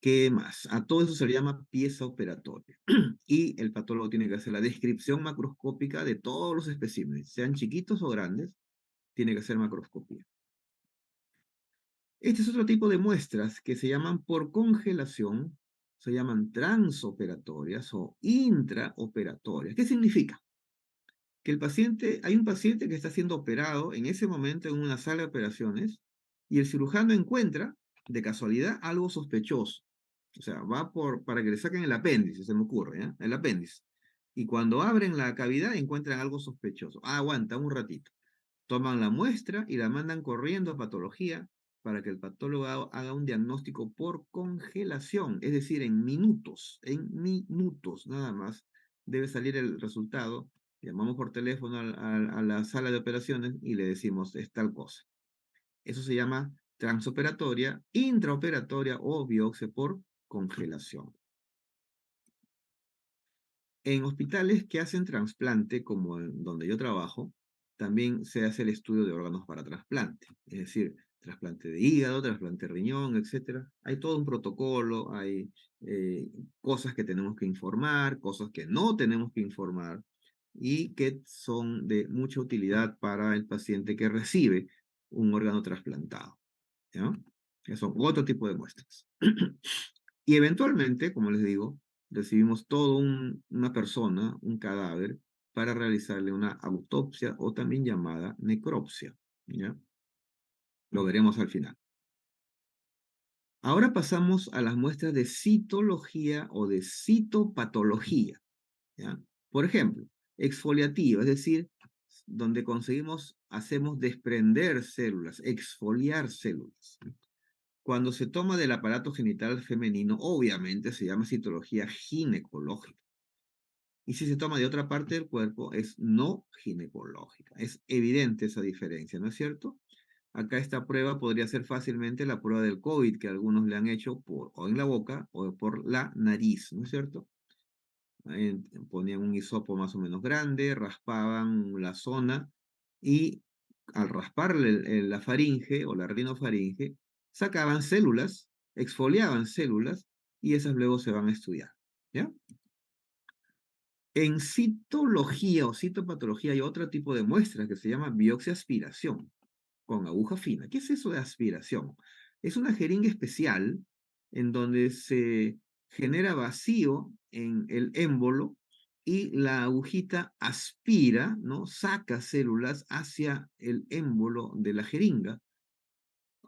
¿Qué más? A todo eso se le llama pieza operatoria. Y el patólogo tiene que hacer la descripción macroscópica de todos los especímenes, sean chiquitos o grandes, tiene que hacer macroscopía. Este es otro tipo de muestras que se llaman por congelación, se llaman transoperatorias o intraoperatorias. ¿Qué significa? Que hay un paciente que está siendo operado en ese momento en una sala de operaciones y el cirujano encuentra, de casualidad, algo sospechoso. O sea, para que le saquen el apéndice, se me ocurre, ¿ya? El apéndice. Y cuando abren la cavidad encuentran algo sospechoso. Ah, aguanta un ratito. Toman la muestra y la mandan corriendo a patología para que el patólogo haga un diagnóstico por congelación, es decir, en minutos nada más debe salir el resultado. Llamamos por teléfono a la sala de operaciones y le decimos, es tal cosa. Eso se llama transoperatoria, intraoperatoria o biopsia por congelación. En hospitales que hacen trasplante, como en donde yo trabajo, también se hace el estudio de órganos para trasplante, es decir, trasplante de hígado, trasplante de riñón, etc. Hay todo un protocolo, hay cosas que tenemos que informar, cosas que no tenemos que informar y que son de mucha utilidad para el paciente que recibe un órgano trasplantado, ¿ya? Que son otro tipo de muestras. Y eventualmente, como les digo, recibimos una persona, un cadáver, para realizarle una autopsia o también llamada necropsia, ¿ya? Lo veremos al final. Ahora pasamos a las muestras de citología o de citopatología, ¿ya? Por ejemplo, exfoliativa, es decir, donde hacemos desprender células, exfoliar células. Cuando se toma del aparato genital femenino, obviamente se llama citología ginecológica. Y si se toma de otra parte del cuerpo, es no ginecológica. Es evidente esa diferencia, ¿no es cierto? Acá esta prueba podría ser fácilmente la prueba del COVID que algunos le han hecho o en la boca o por la nariz, ¿no es cierto? Ahí ponían un hisopo más o menos grande, raspaban la zona y al rasparle la faringe o la rinofaringe, sacaban células, exfoliaban células y esas luego se van a estudiar, ¿ya? En citología o citopatología hay otro tipo de muestras que se llama biopsia aspiración con aguja fina. ¿Qué es eso de aspiración? Es una jeringa especial en donde se genera vacío en el émbolo y la agujita aspira, ¿no? Saca células hacia el émbolo de la jeringa.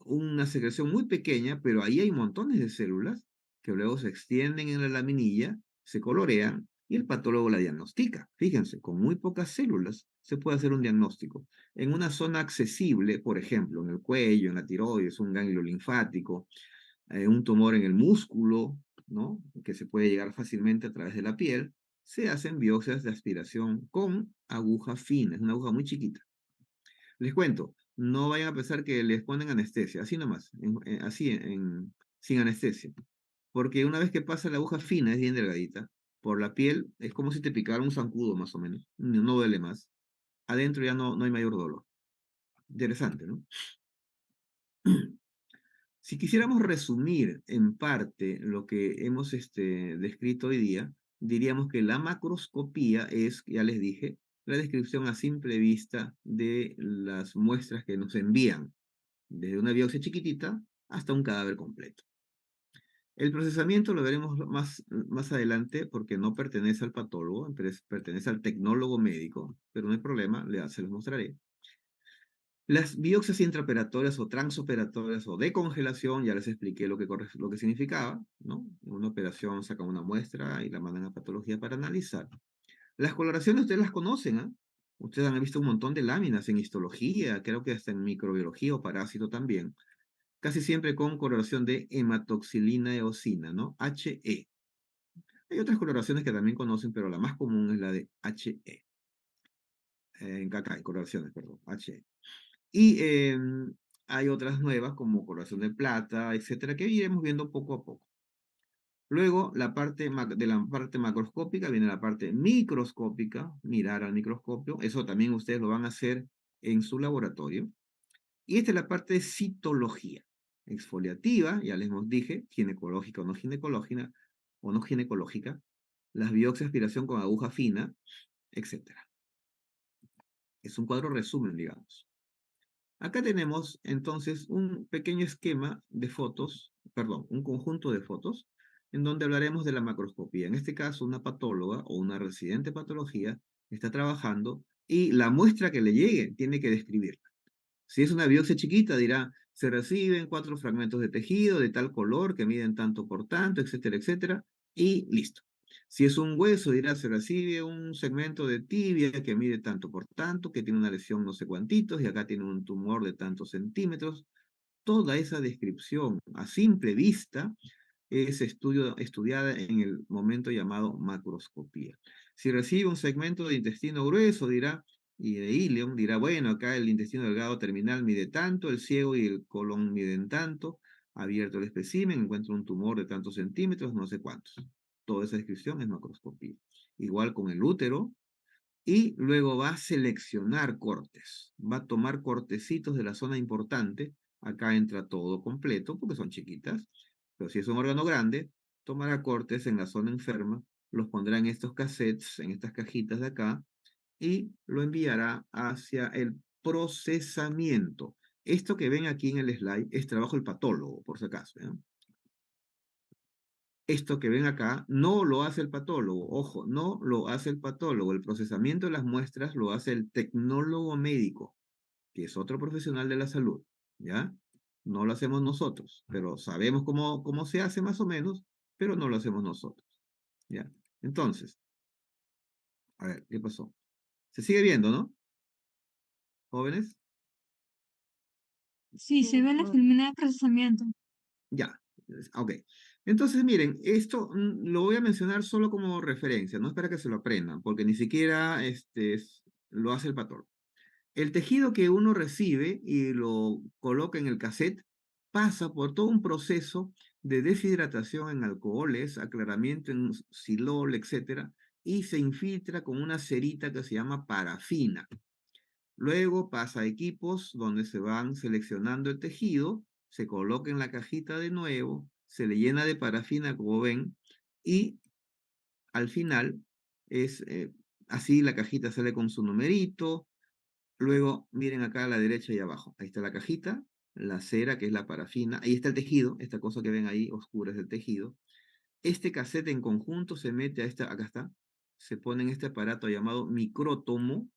Una secreción muy pequeña, pero ahí hay montones de células que luego se extienden en la laminilla, se colorean y el patólogo la diagnostica. Fíjense, con muy pocas células se puede hacer un diagnóstico. En una zona accesible, por ejemplo, en el cuello, en la tiroides, un ganglio linfático, un tumor en el músculo, ¿no? Que se puede llegar fácilmente a través de la piel, se hacen biopsias de aspiración con aguja fina, es una aguja muy chiquita. Les cuento, no vayan a pensar que les ponen anestesia, así nomás, sin anestesia. Porque una vez que pasa la aguja fina, es bien delgadita, por la piel es como si te picara un zancudo más o menos, no duele más. Adentro ya no hay mayor dolor. Interesante, ¿no? Si quisiéramos resumir en parte lo que hemos descrito hoy día, diríamos que la macroscopía es, ya les dije, la descripción a simple vista de las muestras que nos envían, desde una biopsia chiquitita hasta un cadáver completo. El procesamiento lo veremos más adelante porque no pertenece al patólogo, pertenece al tecnólogo médico, pero no hay problema, se los mostraré. Las biopsias intraoperatorias o transoperatorias o de congelación, ya les expliqué lo que significaba, ¿no? Una operación sacan una muestra y la mandan a patología para analizar. Las coloraciones ustedes las conocen, ¿ah? Ustedes han visto un montón de láminas en histología, creo que hasta en microbiología o parásito también. Casi siempre con coloración de hematoxilina eosina, ¿no? HE. Hay otras coloraciones que también conocen, pero la más común es la de HE. Acá hay coloraciones, perdón, HE. Y hay otras nuevas como coloración de plata, etcétera, que iremos viendo poco a poco. Luego, de la parte macroscópica viene la parte microscópica, mirar al microscopio. Eso también ustedes lo van a hacer en su laboratorio. Y esta es la parte de citología. exfoliativa, ya les dije, ginecológica o no ginecológica, las biopsias de aspiración con aguja fina, etcétera. Es un cuadro resumen, digamos. Acá tenemos entonces un pequeño esquema de fotos, perdón, un conjunto de fotos, en donde hablaremos de la macroscopía. En este caso, una patóloga o una residente de patología está trabajando y la muestra que le llegue tiene que describirla. Si es una biopsia chiquita, dirá, se reciben 4 fragmentos de tejido de tal color que miden tanto por tanto, etcétera, etcétera, y listo. Si es un hueso, dirá, se recibe un segmento de tibia que mide tanto por tanto, que tiene una lesión no sé cuantitos, y acá tiene un tumor de tantos centímetros. Toda esa descripción a simple vista es estudiada en el momento llamado macroscopía. Si recibe un segmento de intestino grueso, dirá, y de ileum, dirá, bueno, acá el intestino delgado terminal mide tanto, el ciego y el colon miden tanto, abierto el espécimen, encuentra un tumor de tantos centímetros, no sé cuántos. Toda esa descripción es macroscopía. Igual con el útero, y luego va a seleccionar cortes, va a tomar cortecitos de la zona importante, acá entra todo completo, porque son chiquitas, pero si es un órgano grande, tomará cortes en la zona enferma, los pondrá en estos cassettes, en estas cajitas de acá, y lo enviará hacia el procesamiento. Esto que ven aquí en el slide es trabajo del patólogo, por si acaso. Esto que ven acá no lo hace el patólogo, ojo, no lo hace el patólogo. El procesamiento de las muestras lo hace el tecnólogo médico, que es otro profesional de la salud, ¿ya? No lo hacemos nosotros, pero sabemos cómo se hace más o menos, pero no lo hacemos nosotros, ¿ya? Entonces, a ver, ¿qué pasó? Se sigue viendo, ¿no? ¿Jóvenes? Sí, se ve la filmina de procesamiento. Ya, ok. Entonces, miren, esto lo voy a mencionar solo como referencia, no es para que se lo aprendan, porque ni siquiera lo hace el patólogo. El tejido que uno recibe y lo coloca en el cassette pasa por todo un proceso de deshidratación en alcoholes, aclaramiento en silol, etcétera, y se infiltra con una cerita que se llama parafina. Luego pasa a equipos donde se van seleccionando el tejido, se coloca en la cajita de nuevo, se le llena de parafina, como ven, y al final es así, la cajita sale con su numerito. Luego, miren acá a la derecha y abajo. Ahí está la cajita, la cera, que es la parafina. Ahí está el tejido, esta cosa que ven ahí oscura es el tejido. Este cassette en conjunto se mete a acá está, se pone en este aparato llamado micrótomo,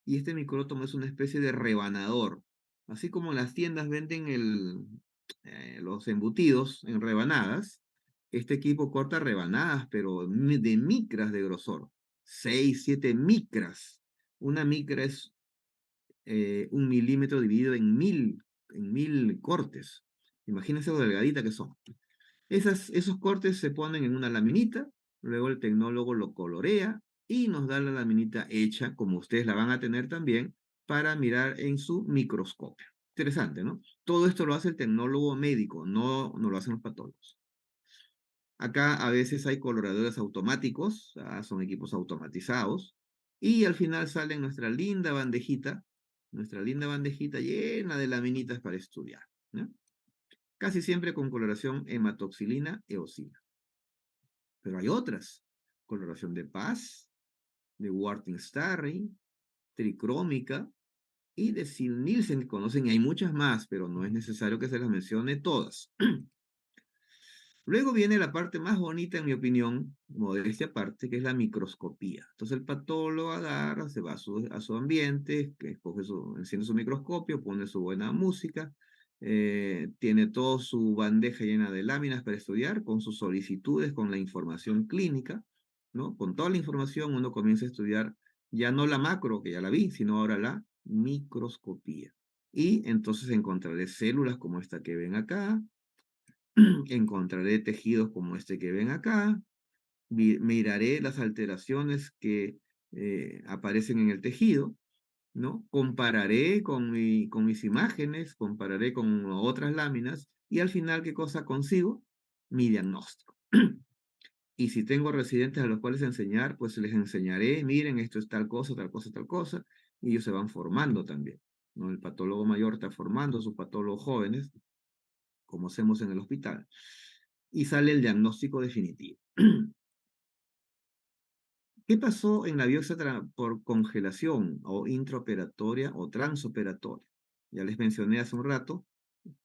y este micrótomo es una especie de rebanador. Así como en las tiendas venden los embutidos en rebanadas, este equipo corta rebanadas, pero de micras de grosor. 6, 7 micras. Una micra es 1 milímetro dividido en mil cortes. Imagínense lo delgadita que son. Esos cortes se ponen en una laminita, luego el tecnólogo lo colorea y nos da la laminita hecha, como ustedes la van a tener también, para mirar en su microscopio. Interesante, ¿no? Todo esto lo hace el tecnólogo médico, no lo hacen los patólogos. Acá a veces hay coloradores automáticos, son equipos automatizados, y al final sale nuestra linda bandejita llena de laminitas para estudiar, ¿no? Casi siempre con coloración hematoxilina eosina. Pero hay otras, coloración de Paz, de Warting-Starry, tricrómica y de Sil-Nielsen, que conocen, y hay muchas más, pero no es necesario que se las mencione todas. Luego viene la parte más bonita, en mi opinión, modestia aparte, que es la microscopía. Entonces el patólogo agarra, se va a su ambiente, que enciende su microscopio, pone su buena música, tiene toda su bandeja llena de láminas para estudiar, con sus solicitudes, con la información clínica, ¿no? Con toda la información uno comienza a estudiar ya no la macro, que ya la vi, sino ahora la microscopía. Y entonces encontraré células como esta que ven acá, encontraré tejidos como este que ven acá, miraré las alteraciones que aparecen en el tejido, ¿no? Compararé con mis imágenes, compararé con otras láminas y al final, ¿qué cosa consigo? Mi diagnóstico. Y si tengo residentes a los cuales enseñar, pues les enseñaré, miren, esto es tal cosa, tal cosa, tal cosa, y ellos se van formando también, ¿no? El patólogo mayor está formando a sus patólogos jóvenes como hacemos en el hospital, y sale el diagnóstico definitivo. ¿Qué pasó en la biopsia por congelación o intraoperatoria o transoperatoria? Ya les mencioné hace un rato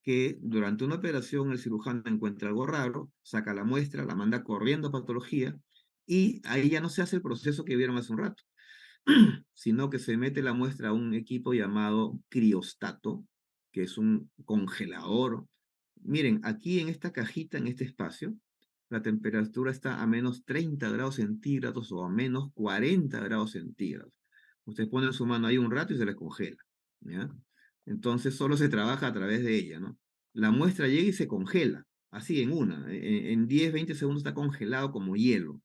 que durante una operación el cirujano encuentra algo raro, saca la muestra, la manda corriendo a patología y ahí ya no se hace el proceso que vieron hace un rato, sino que se mete la muestra a un equipo llamado criostato, que es un congelador. Miren, aquí en esta cajita, en este espacio, la temperatura está a menos 30 grados centígrados o a menos 40 grados centígrados. Usted pone su mano ahí un rato y se le congela, ¿ya? Entonces solo se trabaja a través de ella, ¿no? La muestra llega y se congela, así en una, en 10, 20 segundos está congelado como hielo.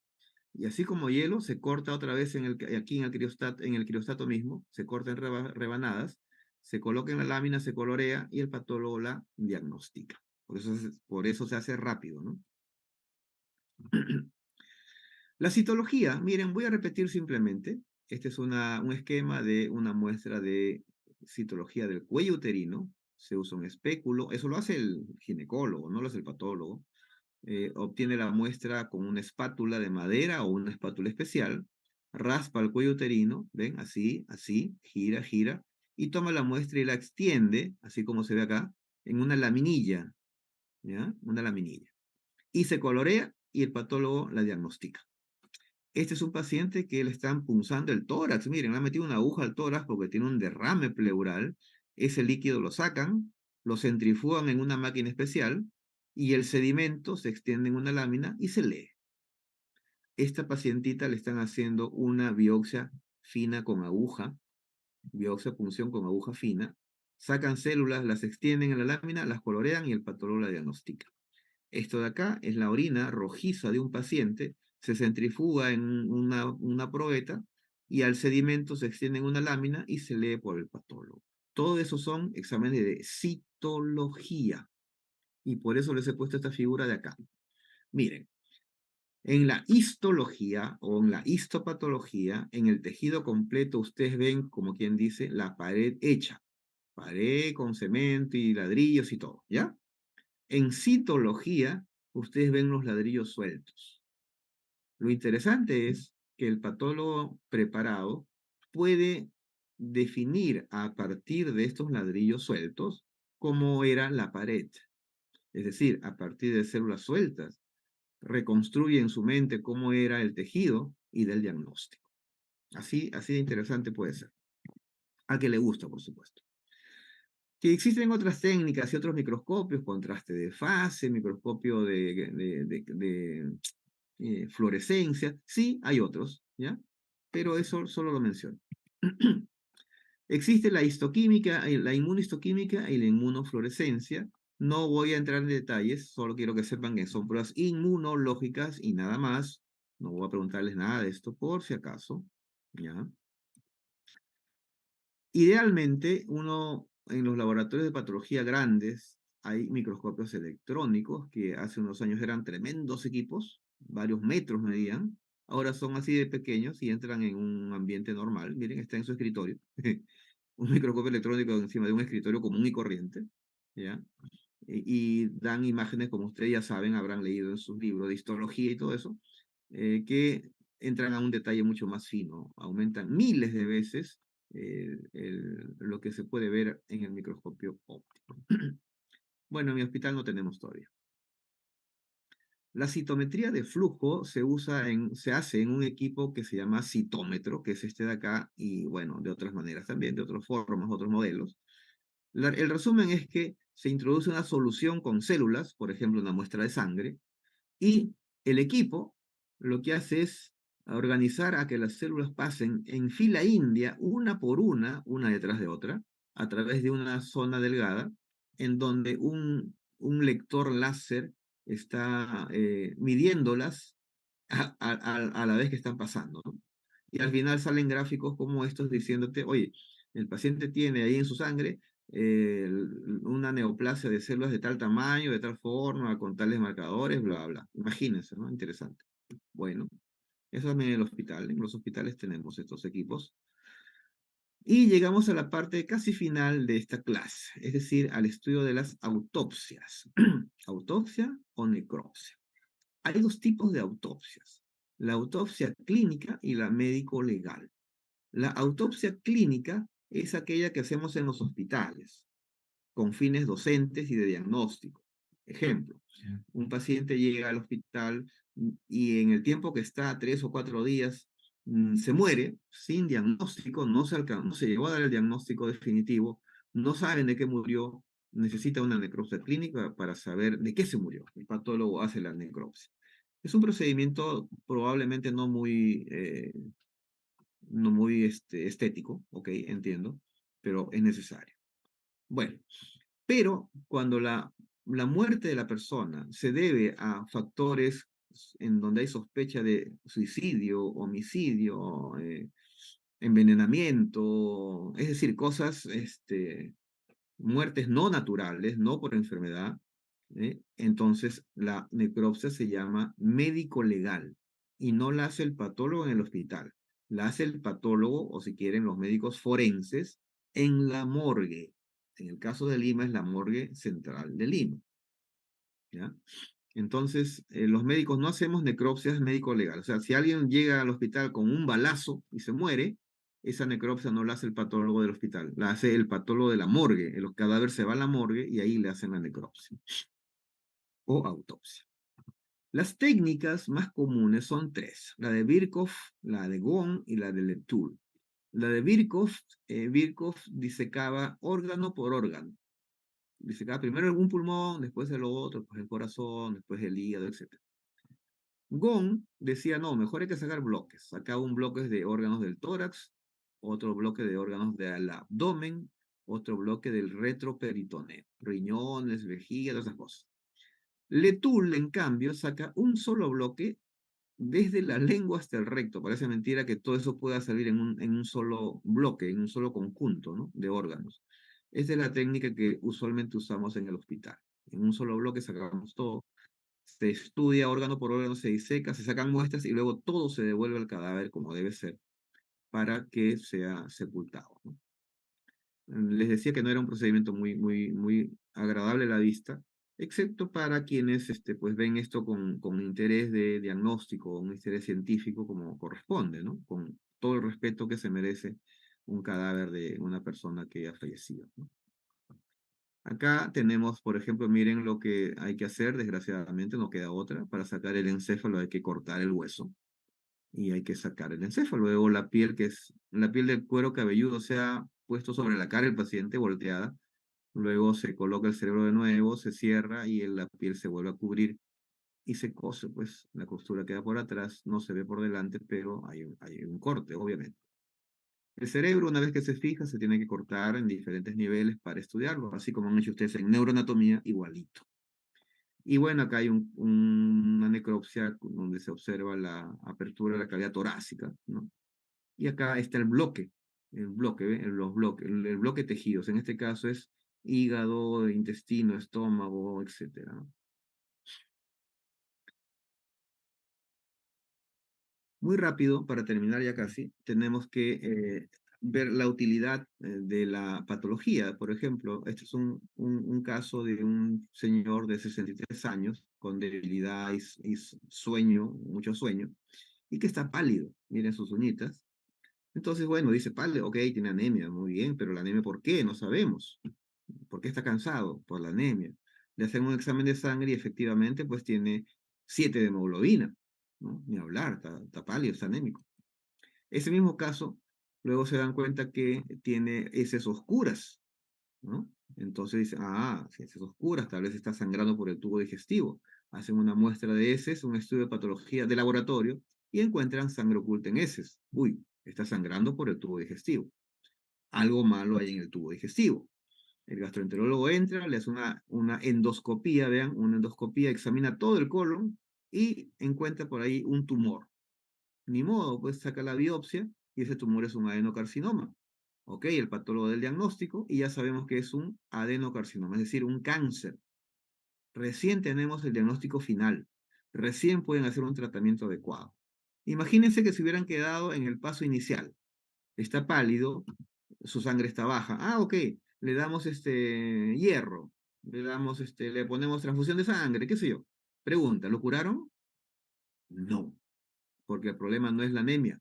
Y así como hielo, se corta otra vez aquí en el criostato mismo, se corta en rebanadas, se coloca en la lámina, se colorea y el patólogo la diagnostica. Por eso se hace rápido, ¿no? La citología, miren, voy a repetir simplemente. Este es un esquema de una muestra de citología del cuello uterino. Se usa un espéculo, eso lo hace el ginecólogo, no lo hace el patólogo. Obtiene la muestra con una espátula de madera o una espátula especial, raspa el cuello uterino, ¿ven? Así, así, gira, gira, y toma la muestra y la extiende, así como se ve acá, en una laminilla, ¿ya? Una laminilla. Y se colorea y el patólogo la diagnostica. Este es un paciente que le están punzando el tórax. Miren, le han metido una aguja al tórax porque tiene un derrame pleural. Ese líquido lo sacan, lo centrifugan en una máquina especial y el sedimento se extiende en una lámina y se lee. Esta pacientita le están haciendo una biopsia fina con aguja, biopsia punción con aguja fina. Sacan células, las extienden en la lámina, las colorean y el patólogo la diagnostica. Esto de acá es la orina rojiza de un paciente, se centrifuga en una probeta y al sedimento se extiende en una lámina y se lee por el patólogo. Todo eso son exámenes de citología y por eso les he puesto esta figura de acá. Miren, en la histología o en la histopatología, en el tejido completo ustedes ven, como quien dice, la pared hecha. Pared con cemento y ladrillos y todo, ¿ya? En citología, ustedes ven los ladrillos sueltos. Lo interesante es que el patólogo preparado puede definir a partir de estos ladrillos sueltos cómo era la pared. Es decir, a partir de células sueltas, reconstruye en su mente cómo era el tejido y del diagnóstico. Así de interesante puede ser. A que le gusta, por supuesto. Que existen otras técnicas y otros microscopios, contraste de fase, microscopio de fluorescencia, sí, hay otros, ¿ya? Pero eso solo lo menciono. Existe la histoquímica, la inmunohistoquímica y la inmunofluorescencia. No voy a entrar en detalles, solo quiero que sepan que son pruebas inmunológicas y nada más. No voy a preguntarles nada de esto por si acaso, ¿ya? Idealmente, en los laboratorios de patología grandes hay microscopios electrónicos que hace unos años eran tremendos equipos, varios metros medían, ahora son así de pequeños y entran en un ambiente normal. Miren, está en su escritorio. Un microscopio electrónico encima de un escritorio común y corriente, ¿ya? Y dan imágenes, como ustedes ya saben, habrán leído en sus libros de histología y todo eso, que entran a un detalle mucho más fino, aumentan miles de veces lo que se puede ver en el microscopio óptico. Bueno, en mi hospital no tenemos todavía. La citometría de flujo se hace en un equipo que se llama citómetro, que es este de acá, y bueno, de otras maneras también, de otras formas, otros modelos. El resumen es que se introduce una solución con células, por ejemplo, una muestra de sangre, y el equipo lo que hace es organizar a que las células pasen en fila india, una por una detrás de otra, a través de una zona delgada, en donde un lector láser está midiéndolas a la vez que están pasando, ¿no? Y al final salen gráficos como estos diciéndote, oye, el paciente tiene ahí en su sangre una neoplasia de células de tal tamaño, de tal forma, con tales marcadores, bla, bla. Imagínense, ¿no? Interesante. Bueno, eso también en el hospital. En los hospitales tenemos estos equipos. Y llegamos a la parte casi final de esta clase, es decir, al estudio de las autopsias. Autopsia o necropsia. Hay dos tipos de autopsias, la autopsia clínica y la médico-legal. La autopsia clínica es aquella que hacemos en los hospitales, con fines docentes y de diagnóstico. Ejemplo, un paciente llega al hospital y en el tiempo que está, 3 o 4 días, se muere sin diagnóstico, no se llegó a dar el diagnóstico definitivo, no saben de qué murió, necesita una necropsia clínica para saber de qué se murió. El patólogo hace la necropsia. Es un procedimiento probablemente no muy estético, ok, entiendo, pero es necesario. Bueno, pero cuando la muerte de la persona se debe a factores en donde hay sospecha de suicidio, homicidio, envenenamiento, es decir, cosas, muertes no naturales, no por enfermedad, entonces la necropsia se llama médico legal y no la hace el patólogo en el hospital, la hace el patólogo o si quieren los médicos forenses en la morgue. En el caso de Lima es la morgue central de Lima. ¿Ya? Entonces, los médicos no hacemos necropsias médico legal. O sea, si alguien llega al hospital con un balazo y se muere, esa necropsia no la hace el patólogo del hospital, la hace el patólogo de la morgue. El cadáver se va a la morgue y ahí le hacen la necropsia o autopsia. Las técnicas más comunes son tres, la de Virchow, la de Ghosn y la de Letoul. La de Virchow disecaba órgano por órgano. Disecaba primero algún pulmón, después el otro, después el corazón, después el hígado, etc. Ghosn decía, no, mejor hay que sacar bloques. Sacaba un bloque de órganos del tórax, otro bloque de órganos del abdomen, otro bloque del retroperitoneo, riñones, vejiga, todas esas cosas. Letoul, en cambio, saca un solo bloque desde la lengua hasta el recto. Parece mentira que todo eso pueda salir en un solo bloque, en un solo conjunto, ¿no?, de órganos. Esa es la técnica que usualmente usamos en el hospital. En un solo bloque sacamos todo, se estudia órgano por órgano, se diseca, se sacan muestras y luego todo se devuelve al cadáver como debe ser para que sea sepultado, ¿no? Les decía que no era un procedimiento muy agradable a la vista, excepto para quienes pues ven esto con interés de diagnóstico, un interés científico como corresponde, ¿no? Con todo el respeto que se merece un cadáver de una persona que ha fallecido, ¿no? Acá tenemos, por ejemplo, miren lo que hay que hacer, desgraciadamente no queda otra, para sacar el encéfalo hay que cortar el hueso y hay que sacar el encéfalo. Luego la piel del cuero cabelludo se ha puesto sobre la cara del paciente volteada. Luego se coloca el cerebro de nuevo, se cierra y la piel se vuelve a cubrir y se cose, pues la costura queda por atrás, no se ve por delante, pero hay un corte, obviamente. El cerebro, una vez que se fija, se tiene que cortar en diferentes niveles para estudiarlo, así como han hecho ustedes en neuroanatomía, igualito. Y bueno, acá hay una necropsia donde se observa la apertura de la cavidad torácica, ¿no? Y acá está el bloque, ¿ve? El bloque tejidos. En este caso es hígado, intestino, estómago, etcétera, ¿no? Muy rápido, para terminar ya casi, tenemos que ver la utilidad de la patología. Por ejemplo, este es un caso de un señor de 63 años con debilidad y sueño, mucho sueño, y que está pálido. Miren sus uñitas. Entonces, bueno, dice pálido, ok, tiene anemia, muy bien, pero la anemia, ¿por qué? No sabemos. ¿Por qué está cansado? Por la anemia. Le hacen un examen de sangre y efectivamente, pues tiene 7 de hemoglobina, ¿no? Ni hablar, está pálido, está anémico. Ese mismo caso, luego se dan cuenta que tiene heces oscuras, ¿no? Entonces dicen, si heces oscuras, tal vez está sangrando por el tubo digestivo. Hacen una muestra de heces, un estudio de patología de laboratorio y encuentran sangre oculta en heces. Uy, está sangrando por el tubo digestivo. Algo malo hay en el tubo digestivo. El gastroenterólogo entra, le hace una endoscopía, vean, una endoscopía, examina todo el colon y encuentra por ahí un tumor. Ni modo, pues saca la biopsia y ese tumor es un adenocarcinoma. Ok, el patólogo del diagnóstico y ya sabemos que es un adenocarcinoma, es decir, un cáncer. Recién tenemos el diagnóstico final. Recién pueden hacer un tratamiento adecuado. Imagínense que se hubieran quedado en el paso inicial. Está pálido, su sangre está baja. Ah, ok, le damos hierro, le ponemos transfusión de sangre, qué sé yo. Pregunta, ¿lo curaron? No, porque el problema no es la anemia.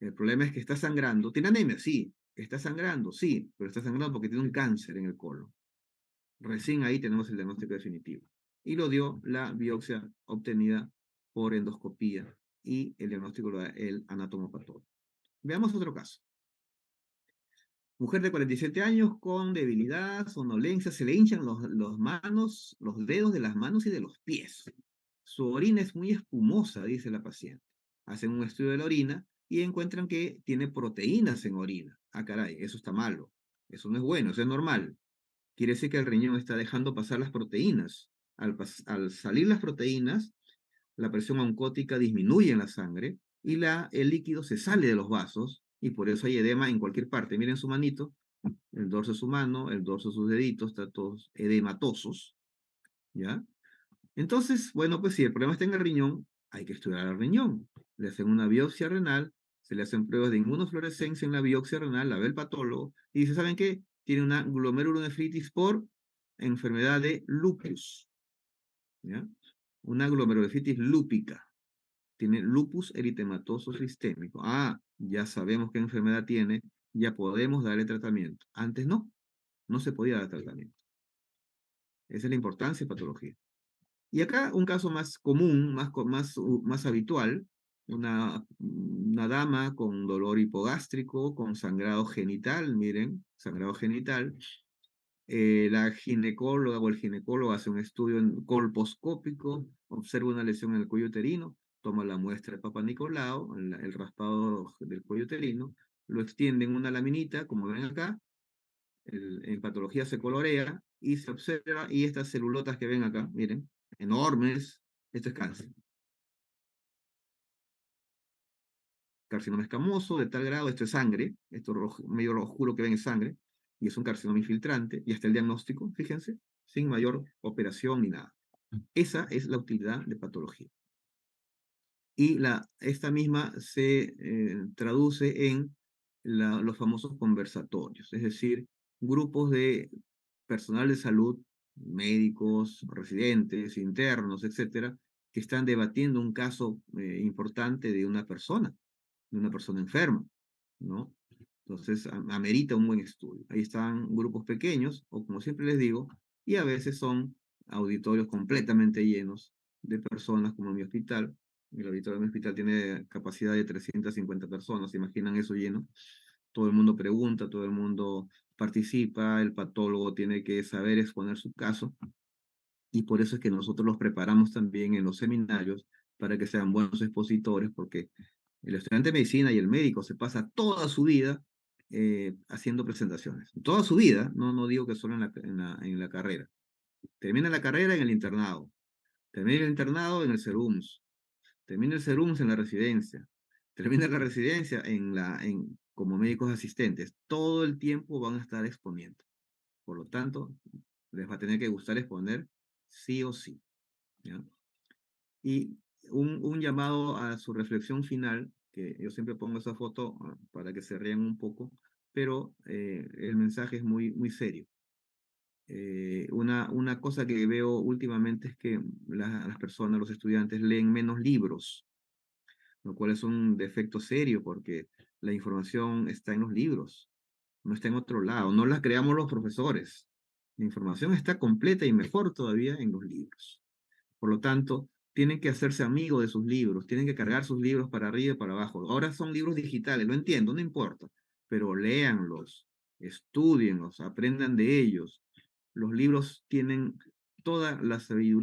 El problema es que está sangrando. ¿Tiene anemia? Sí. ¿Está sangrando? Sí, pero está sangrando porque tiene un cáncer en el colon. Recién ahí tenemos el diagnóstico definitivo. Y lo dio la biopsia obtenida por endoscopía y el diagnóstico lo da el anatomopatólogo. Veamos otro caso. Mujer de 47 años con debilidad, somnolencia, se le hinchan los dedos de las manos y de los pies. Su orina es muy espumosa, dice la paciente. Hacen un estudio de la orina y encuentran que tiene proteínas en orina. Ah, caray, eso está malo. Eso no es bueno, eso es normal. Quiere decir que el riñón está dejando pasar las proteínas. Al salir las proteínas, la presión oncótica disminuye en la sangre y el líquido se sale de los vasos y por eso hay edema en cualquier parte. Miren su manito, el dorso de su mano, el dorso de sus deditos, están todos edematosos, ¿ya? Entonces, bueno, pues si el problema está en el riñón, hay que estudiar el riñón. Le hacen una biopsia renal, se le hacen pruebas de inmunofluorescencia en la biopsia renal, la ve el patólogo y dice, ¿saben qué? Tiene una glomerulonefritis por enfermedad de lupus, ¿ya? Una glomerulonefritis lúpica. Tiene lupus eritematoso sistémico. Ah, ya sabemos qué enfermedad tiene, ya podemos darle tratamiento. Antes no se podía dar tratamiento. Esa es la importancia de patología. Y acá un caso más común, más habitual, una dama con dolor hipogástrico, con sangrado genital, miren, sangrado genital. La ginecóloga o el ginecólogo hace un estudio colposcópico, observa una lesión en el cuello uterino, toma la muestra de Papa Nicolau, el raspado del cuello uterino, lo extiende en una laminita, como ven acá, en patología se colorea y se observa, y estas celulotas que ven acá, miren, enormes, esto es cáncer. Carcinoma escamoso de tal grado, esto es sangre, esto medio oscuro que ven es sangre, y es un carcinoma infiltrante, y hasta el diagnóstico, fíjense, sin mayor operación ni nada. Esa es la utilidad de patología. Y esta misma se traduce en los famosos conversatorios, es decir, grupos de personal de salud, médicos, residentes, internos, etcétera, que están debatiendo un caso importante de una persona enferma, ¿no? Entonces, amerita un buen estudio. Ahí están grupos pequeños, o como siempre les digo, y a veces son auditorios completamente llenos de personas, como mi hospital. El auditorio de mi hospital tiene capacidad de 350 personas, ¿se imaginan eso lleno? Todo el mundo pregunta, todo el mundo participa, el patólogo tiene que saber exponer su caso, y por eso es que nosotros los preparamos también en los seminarios para que sean buenos expositores, porque el estudiante de medicina y el médico se pasa toda su vida haciendo presentaciones. Toda su vida, no digo que solo en la carrera. Termina la carrera en el internado, termina el internado en el CERUMS, termina el CERUMS en la residencia, termina la residencia como médicos asistentes. Todo el tiempo van a estar exponiendo. Por lo tanto, les va a tener que gustar exponer sí o sí, ¿ya? Y un llamado a su reflexión final, que yo siempre pongo esa foto para que se rían un poco, pero el mensaje es muy serio. Una cosa que veo últimamente es que las personas, los estudiantes, leen menos libros, lo cual es un defecto serio porque la información está en los libros, no está en otro lado, no la creamos los profesores. La información está completa y mejor todavía en los libros. Por lo tanto, tienen que hacerse amigos de sus libros, tienen que cargar sus libros para arriba y para abajo. Ahora son libros digitales, lo entiendo, no importa, pero léanlos, estudienlos, aprendan de ellos. Los libros tienen toda la sabiduría